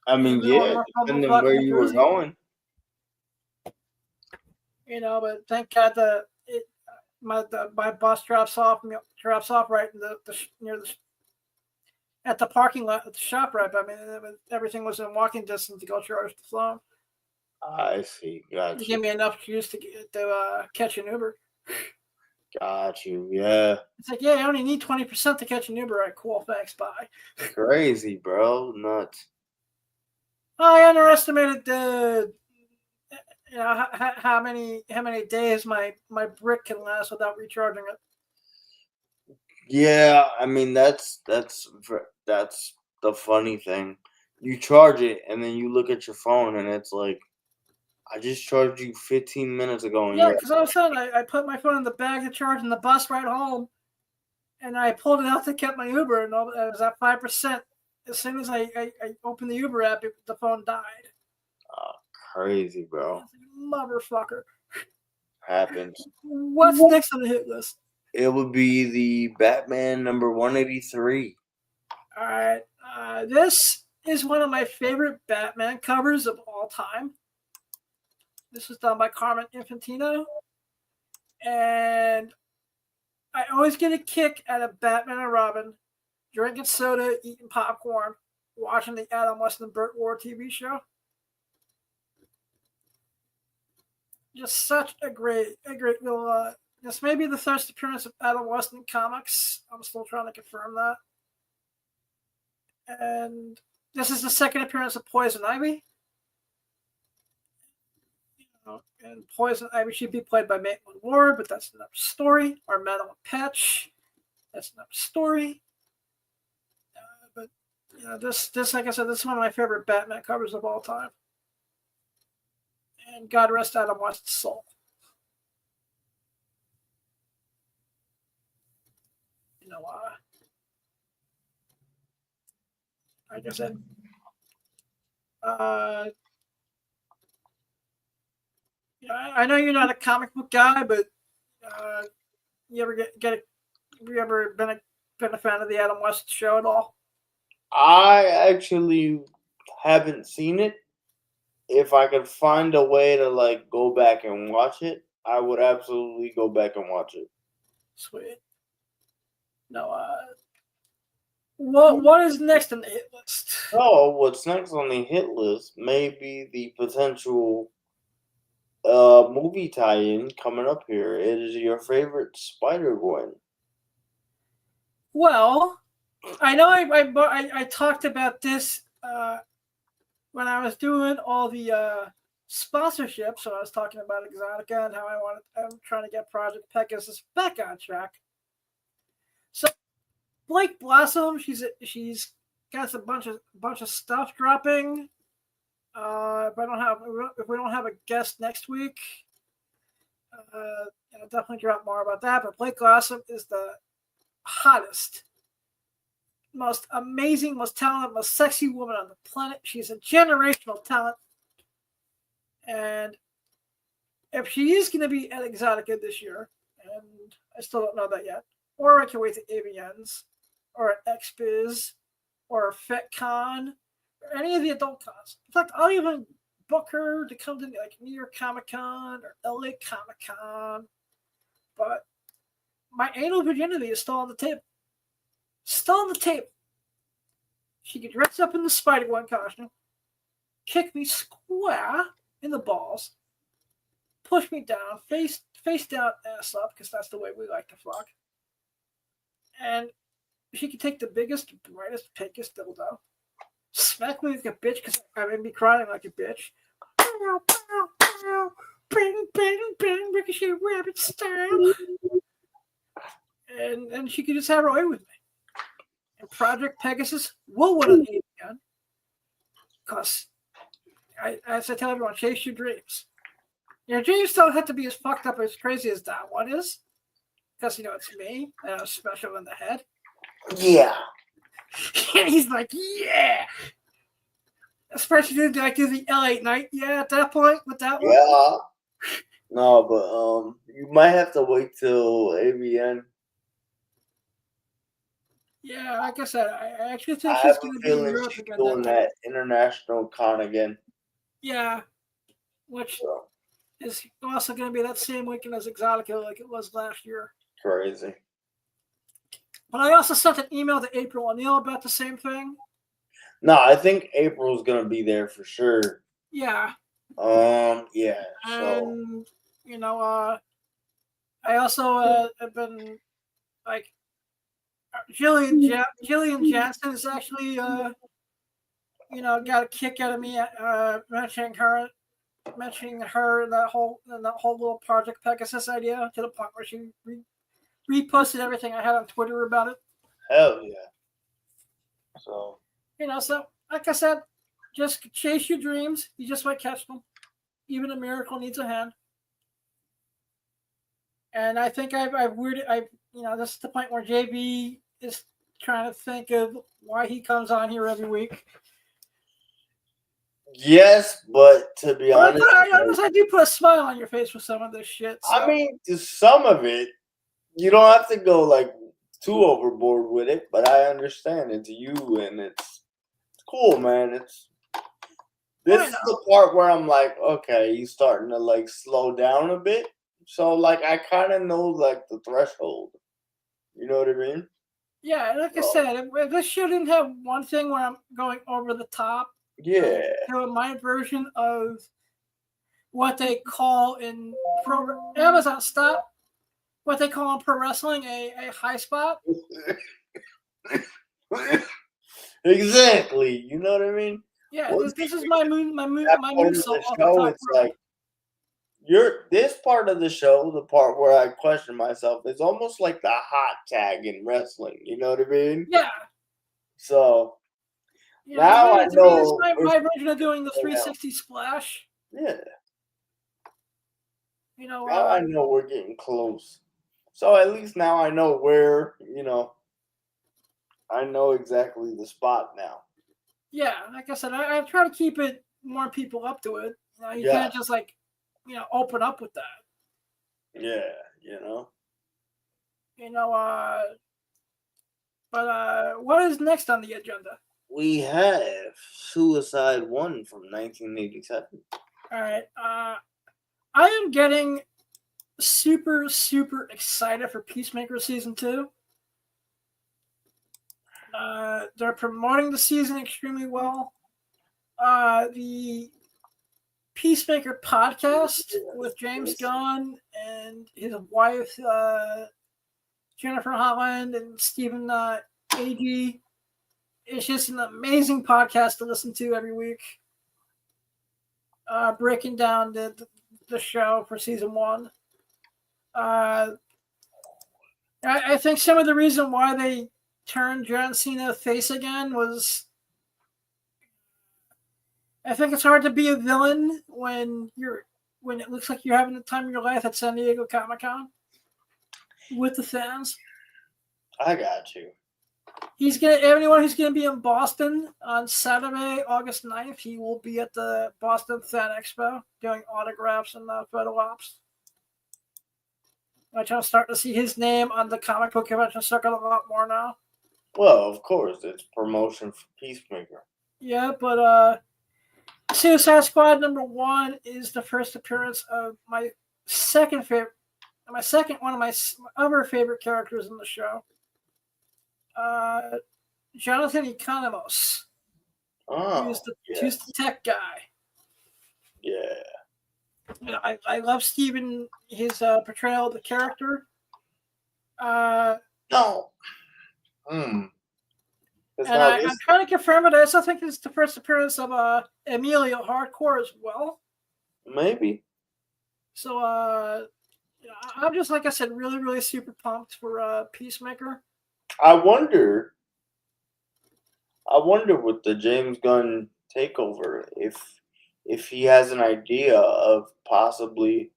I mean, yeah, depending on where you were going. But thank God my bus drops off right in at the parking lot at the shop right. I mean, everything was in walking distance to go charge the phone. I see. Got you. Give me enough juice to catch an Uber. Got you. Yeah. It's like, yeah, I only need 20% to catch an Uber. Right, cool. Thanks. Bye. Crazy, bro. Nuts. I underestimated how many days my brick can last without recharging it. Yeah, I mean that's the funny thing. You charge it and then you look at your phone and it's like, I just charged you 15 minutes ago. And yeah, because all of a sudden I put my phone in the bag to charge in the bus ride home, and I pulled it out to get my Uber, and it was at 5%. As soon as I opened the Uber app, the phone died. Oh, crazy, bro. Motherfucker. Happens. What's next on the hit list? It would be the Batman number 183. All right. This is one of my favorite Batman covers of all time. This was done by Carmen Infantino. And I always get a kick out of Batman and Robin, drinking soda, eating popcorn, watching the Adam West and Burt Ward TV show. Just such a great little. This may be the first appearance of Adam West in comics. I'm still trying to confirm that. And this is the second appearance of Poison Ivy. And Poison Ivy should be played by Maitland Ward, but that's another story. Or Madeline Patch, that's another story. But this, like I said, this is one of my favorite Batman covers of all time. And God rest Adam West's soul. Like I said, I know you're not a comic book guy, but you ever you ever been a fan of the Adam West show at all? I actually haven't seen it. If I could find a way to like go back and watch it, I would absolutely go back and watch it. Sweet. No, what is next on the hit list? Oh, what's next on the hit list? Maybe the potential movie tie-in coming up here. It is your favorite Spider-Gwen. Well, I know I talked about this when I was doing all the sponsorships. So I was talking about Exotica and how I'm trying to get Project Pegasus back on track. So Blake Blossom, she's got a bunch of stuff dropping. If we don't have a guest next week, I'll definitely drop more about that. But Blake Blossom is the hottest, most amazing, most talented, most sexy woman on the planet. She's a generational talent, and if she is going to be at Exotica this year, and I still don't know that yet, or I can wait to AVNs, or at XBiz, or FetCon, or any of the adult cons. In fact, I'll even book her to come to like New York Comic Con or LA Comic Con. But my anal virginity is still on the table. Still on the table. She could dress up in the Spider-Gwen costume, kick me square in the balls, push me down, face down, ass up, because that's the way we like to fuck. And she could take the biggest, brightest, pinkest dildo, smack me like a bitch because I made me crying like a bitch. Bang, bang, bang, ricochet rabbit style. And she could just have her way with me. And Project Pegasus will win an A again. Because, as I tell everyone, chase your dreams. Your dreams don't have to be as fucked up as crazy as that one is. Because, it's me, and I'm special in the head. Yeah. And he's like, yeah. Especially do the L8 night. Yeah, at that point, with that one. Yeah. No, but you might have to wait till AVN. Yeah, like I said, I actually I think she's have going a to be in feeling Europe she's again. doing that international con again. Yeah, which is also going to be that same weekend as Exotica like it was last year. Crazy. But I also sent an email to April O'Neil about the same thing. No, I think April's gonna be there for sure. Yeah. Yeah. And I also have been like Jillian Jansen is actually got a kick out of me mentioning her in that whole little Project Pegasus idea to the point where she reposted everything I had on Twitter about it. Hell yeah. So so like I said, just chase your dreams. You just might catch them. Even a miracle needs a hand. And I think this is the point where JB is trying to think of why he comes on here every week. yes, but to be honest, I do put a smile on your face with some of this shit. So. I mean, to some of it, you don't have to go like too overboard with it, but I understand it's you and it's cool, man. This is the part where I'm like, okay, he's starting to like slow down a bit. So like I kind of know like the threshold. You know what I mean? Yeah, like I So, said, if this show didn't have one thing where I'm going over the top, yeah. doing my version of what they call in Amazon stop, what they call in pro wrestling a high spot. Exactly. You know what I mean? Yeah, Once this you is get my that part of moonsault the off the show, top it's rope. like this part of the show, the part where I question myself, is almost like the hot tag in wrestling. You know what I mean? Yeah, So yeah. now I To me, it's know. my version of doing the Yeah. 360 splash. Yeah. You know, Now I know we're getting close. So at least now I know where, I know exactly the spot now. yeah. Like I said, I try to keep it more people up to it. You Yeah. can't just like, open up with that. Yeah, You know, but what is next on the agenda? We have Suicide 1 from 1987. All right. I am getting super, super excited for Peacemaker season 2. They're promoting the season extremely well. The Peacemaker podcast with James Gunn and his wife Jennifer Holland and Stephen Agee. It's just an amazing podcast to listen to every week. Breaking down the show for season 1. I think some of the reason why they turned John Cena face again was I think it's hard to be a villain when it looks like you're having the time of your life at San Diego Comic-Con with the fans. I got you. Everyone who's gonna be in Boston on Saturday, August 9th, he will be at the Boston Fan Expo doing autographs and photo ops. Which I'm starting to see his name on the comic book convention circuit a lot more now. Well, of course, it's promotion for Peacemaker. Yeah, but Suicide Squad #1 is the first appearance of my second one of my other favorite characters in the show. Jonathan Economos. Oh, Who's the yes. tech guy. Yeah. I love Steven, his portrayal of the character. No. And I'm trying to confirm it. I also think it's the first appearance of Emilio Hardcore as well. Maybe. So I'm just, like I said, really, really super pumped for Peacemaker. I wonder with the James Gunn takeover if he has an idea of possibly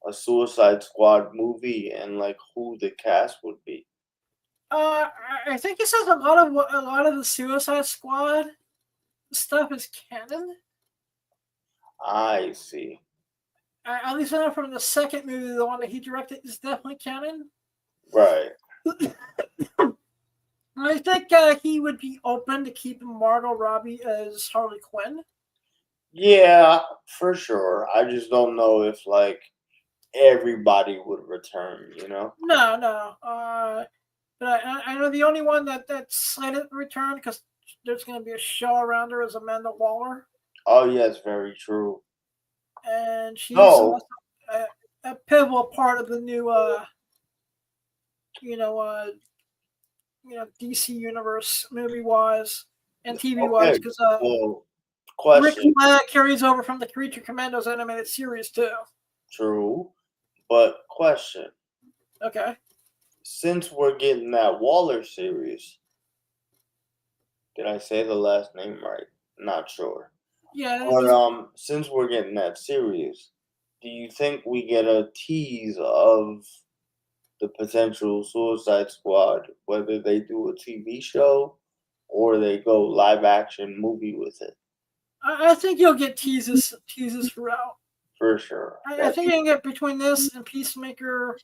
a Suicide Squad movie and like who the cast would be. I think he says a lot of the Suicide Squad stuff is canon. I see. At least I know from the second movie, the one that he directed is definitely canon. Right. I think he would be open to keeping Margot Robbie as Harley Quinn. Yeah, for sure. I just don't know if like everybody would return, No. But I know the only one that's slated to return because there's going to be a show around her is Amanda Waller. Oh yes, very true. And she's also a pivotal part of the new DC universe movie wise and TV wise because Rick Flag carries over from the Creature Commandos animated series too. True, but question. Okay. Since we're getting that Waller series, did I say the last name right? Not sure. Yeah. But since we're getting that series, do you think we get a tease of the potential Suicide Squad, whether they do a TV show or they go live action movie with it? I think you'll get teases throughout. For sure. I think you can get between this and Peacemaker.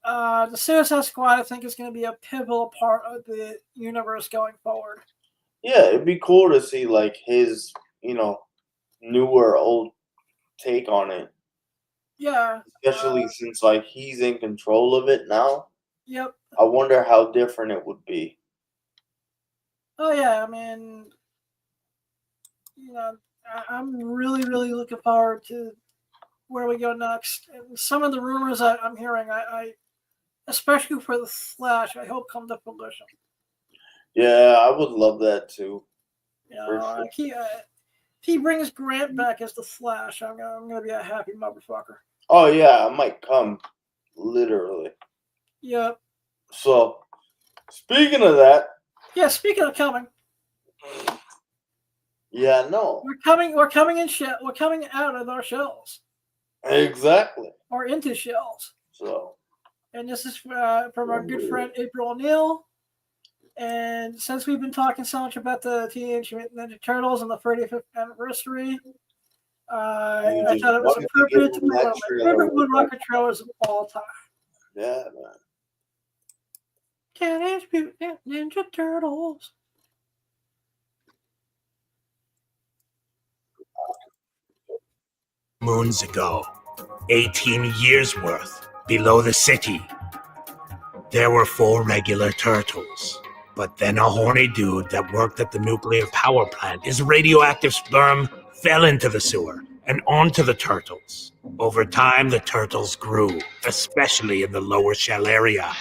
The Suicide Squad, I think, is going to be a pivotal part of the universe going forward. Yeah, it'd be cool to see like his, newer old take on it. Yeah. Especially since like he's in control of it now. Yep. I wonder how different it would be. Oh yeah, I mean, I'm really, really looking forward to where we go next. And some of the rumors I'm hearing, I especially for the Flash, I hope come to fruition. Yeah, I would love that too. For sure. If he brings Grant back as the Flash, I'm gonna be a happy motherfucker. Oh yeah, I might come, literally. Yep. So, speaking of that, Yeah. Speaking of coming, yeah, no, we're coming We're coming out of our shells exactly. or into shells. So, And this is from our good friend April O'Neil. And since we've been talking so much about the Teenage Mutant Ninja Turtles and the 35th anniversary, I thought it was appropriate to put one of my favorite Woodrocker trailers of all time. Yeah, man. Teenage Mutant Ninja Turtles. Moons ago, 18 years worth, below the city, there were 4 regular turtles. But then a horny dude that worked at the nuclear power plant, his radioactive sperm fell into the sewer and onto the turtles. Over time, the turtles grew, especially in the lower shell area.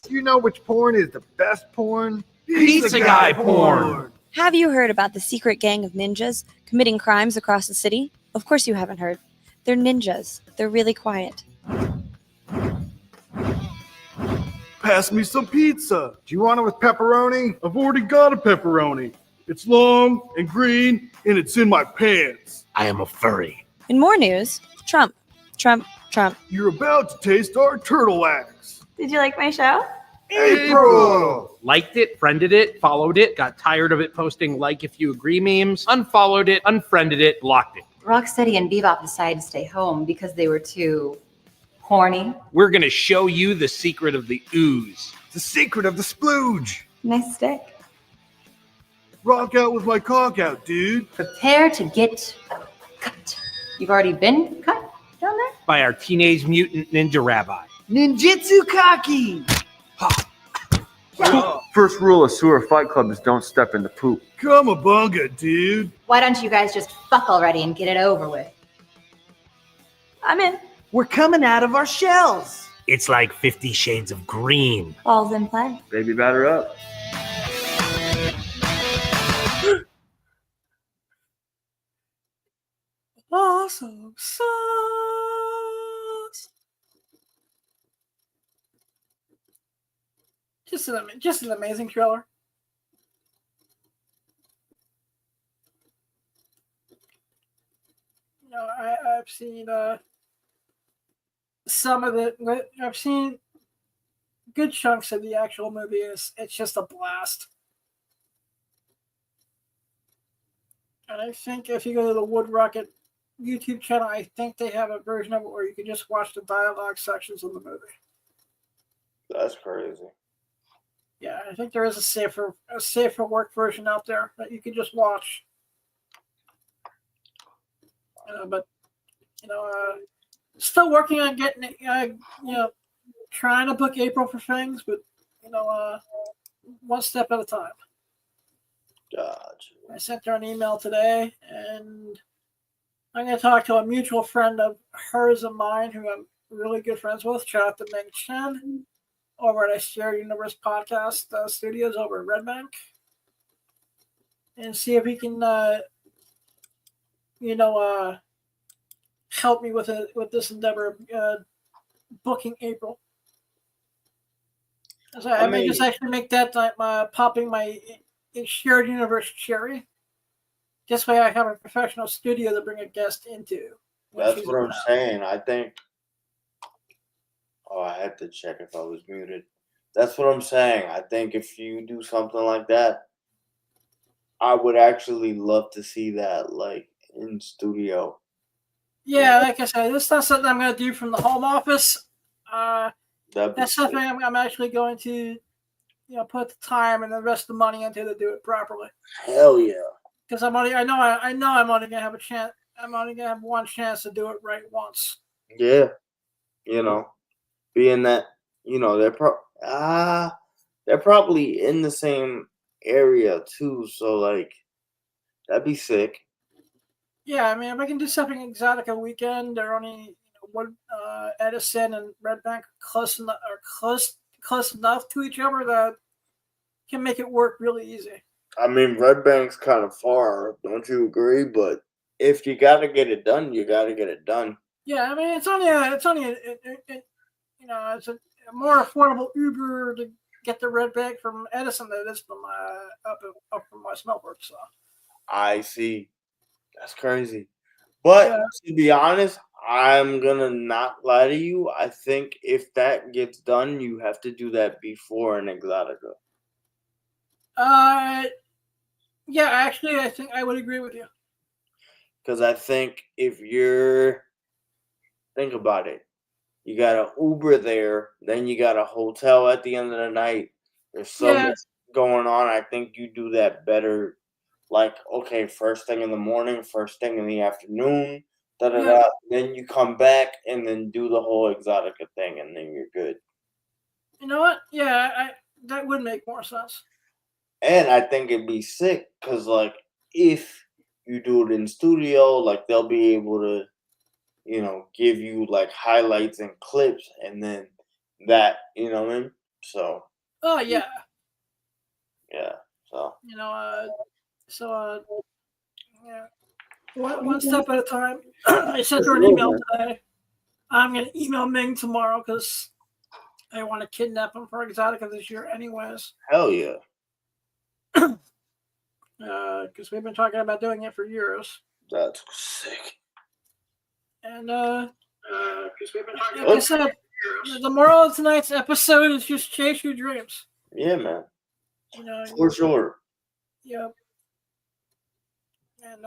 Do you know which porn is the best porn? Pizza guy porn. Have you heard about the secret gang of ninjas committing crimes across the city? Of course you haven't heard. They're ninjas. They're really quiet. Pass me some pizza. Do you want it with pepperoni? I've already got a pepperoni. It's long and green, and it's in my pants. I am a furry. In more news, Trump. You're about to taste our turtle axe. Did you like my show? April! Liked it, friended it, followed it, got tired of it posting like if you agree memes, unfollowed it, unfriended it, blocked it. Rocksteady and Bebop decided to stay home because they were too horny. We're going to show you the secret of the ooze. The secret of the splooge. Nice stick. Rock out with my cock out, dude. Prepare to get cut. You've already been cut down there? By our Teenage Mutant Ninja Rabbi. Ninjutsu Kaki! First rule of sewer fight club is don't step in the poop. Come a bunga, dude. Why don't you guys just fuck already and get it over with? I'm in. We're coming out of our shells. It's like 50 Shades of Green. Balls in play. Baby, batter up. Awesome sauce. Just an amazing trailer. I've seen some of it. I've seen good chunks of the actual movie. It's just a blast. And I think if you go to the Wood Rocket YouTube channel, I think they have a version of it where you can just watch the dialogue sections of the movie. That's crazy. Yeah, I think there is a safer work version out there that you can just watch. But still working on getting it. Trying to book April for things, but one step at a time. Gotcha. I sent her an email today, and I'm going to talk to a mutual friend of hers and mine, who I'm really good friends with. Shout out to Meng Chen over at a Shared Universe podcast studios over at Red Bank, and see if he can, help me with this endeavor of booking April. So I may just actually make that popping my Shared Universe cherry. This way I have a professional studio to bring a guest into. That's what I'm saying. I think. Oh, I had to check if I was muted. That's what I'm saying. I think if you do something like that, I would actually love to see that, like, in studio. Yeah, like I said, this is not something I'm going to do from the home office. That's something I'm actually going to put the time and invest the money into to do it properly. Hell yeah. Because I know I'm only gonna have a chance. I'm only gonna have one chance to do it right once. Yeah. Being that, they're probably in the same area too, so like that'd be sick. Yeah, I mean, if I can do something exotic a weekend, they're only Edison and Red Bank close enough to each other that can make it work really easy. I mean, Red Bank's kind of far, don't you agree? But if you gotta get it done, you gotta get it done. Yeah, I mean, it's a more affordable Uber to get the Red Bank from Edison than it is from up from my Smellwork. So I see. That's crazy. But yeah. to be honest, I'm gonna not lie to you. I think if that gets done, you have to do that before an Exotica. Yeah, actually, I think I would agree with you. Because I think think about it. You got an Uber there, then you got a hotel at the end of the night. There's so much going on. I think you do that better. Like, okay, first thing in the morning, first thing in the afternoon, Yeah. Then you come back and then do the whole Exotica thing, and then you're good. You know what? Yeah, that would make more sense. And I think it'd be sick because, like, if you do it in studio, like, they'll be able to, give you, like, highlights and clips, and then that, you know what I mean? So. Oh, yeah. Yeah, so. Yeah. One step at a time. I sent her an email today. I'm going to email Ming tomorrow because I want to kidnap him for Exotica this year anyways. Hell yeah. Because we've been talking about doing it for years. That's sick. And because we've been talking like I said, the moral of tonight's episode is just chase your dreams. Yeah, man. For sure. Yep. And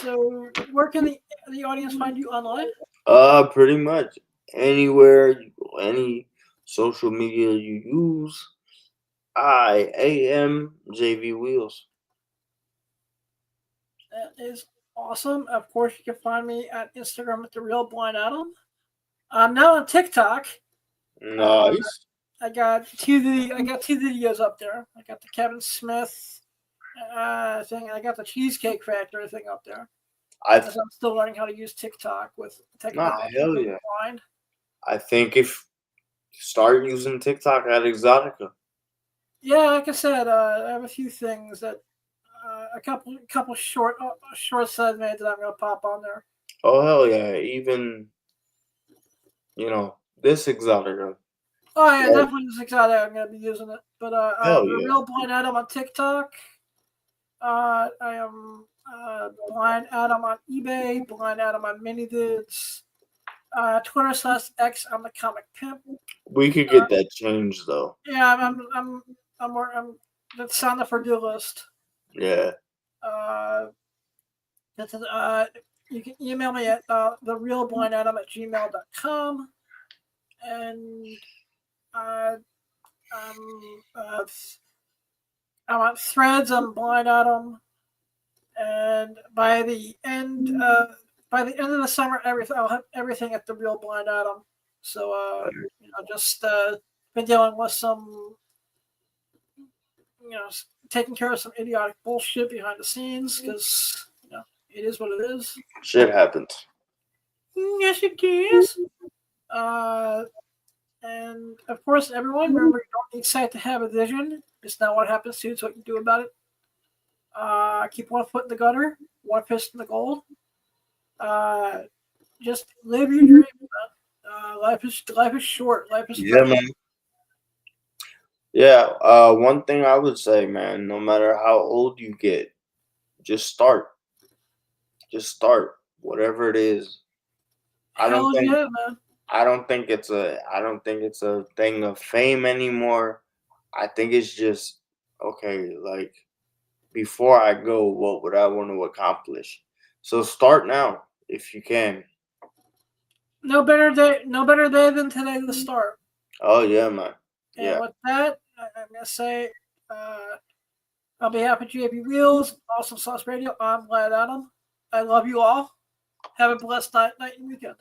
so where can the audience find you online? Pretty much anywhere, any social media you use. I am JV Wheels. That is awesome. Of course, you can find me at Instagram at The Real Blind Adam. I'm now on TikTok. Nice. I got two videos up there. I got the Kevin Smith thing. I got the Cheesecake Factory thing up there. I'm still learning how to use TikTok with technology. Hell yeah. I think if you start using TikTok at Exotica. Yeah, like I said, I have a few things that a couple short segments that I'm gonna pop on there. Oh hell yeah! Even this Exotica. Oh yeah, definitely this Exotica. I'm gonna be using it. But The Real Blind Adam on TikTok. I am Blind Adam on eBay. Blind Adam on MiniVids. Twitter/X. I'm the Comic Pimp. We could get that changed though. Yeah, I'm that's on the for-do list. Yeah. You can email me at therealblindadam@gmail.com, and I'm on Threads. I'm Blind Adam, and by the end of the summer, I'll have everything at The Real Blind Adam. So just been dealing with some. Taking care of some idiotic bullshit behind the scenes because it is what it is. Shit happens. Yes, it is. And of course, everyone, remember, you don't need sight to have a vision. It's not what happens to you; it's what you do about it. Keep one foot in the gutter, one fist in the gold. Just live your dream, man. Life is short. Life is precious. Man. Yeah, one thing I would say, man, no matter how old you get, just start. Just start, whatever it is. I don't think it's a thing of fame anymore. I think it's just okay, like before I go, what would I want to accomplish? So start now if you can. No better day than today to start. Oh yeah, man. And Yeah. with that, I'm going to say, on behalf of GAB Wheels, Awesome Sauce Radio, I'm Glad Adam. I love you all. Have a blessed night and weekend.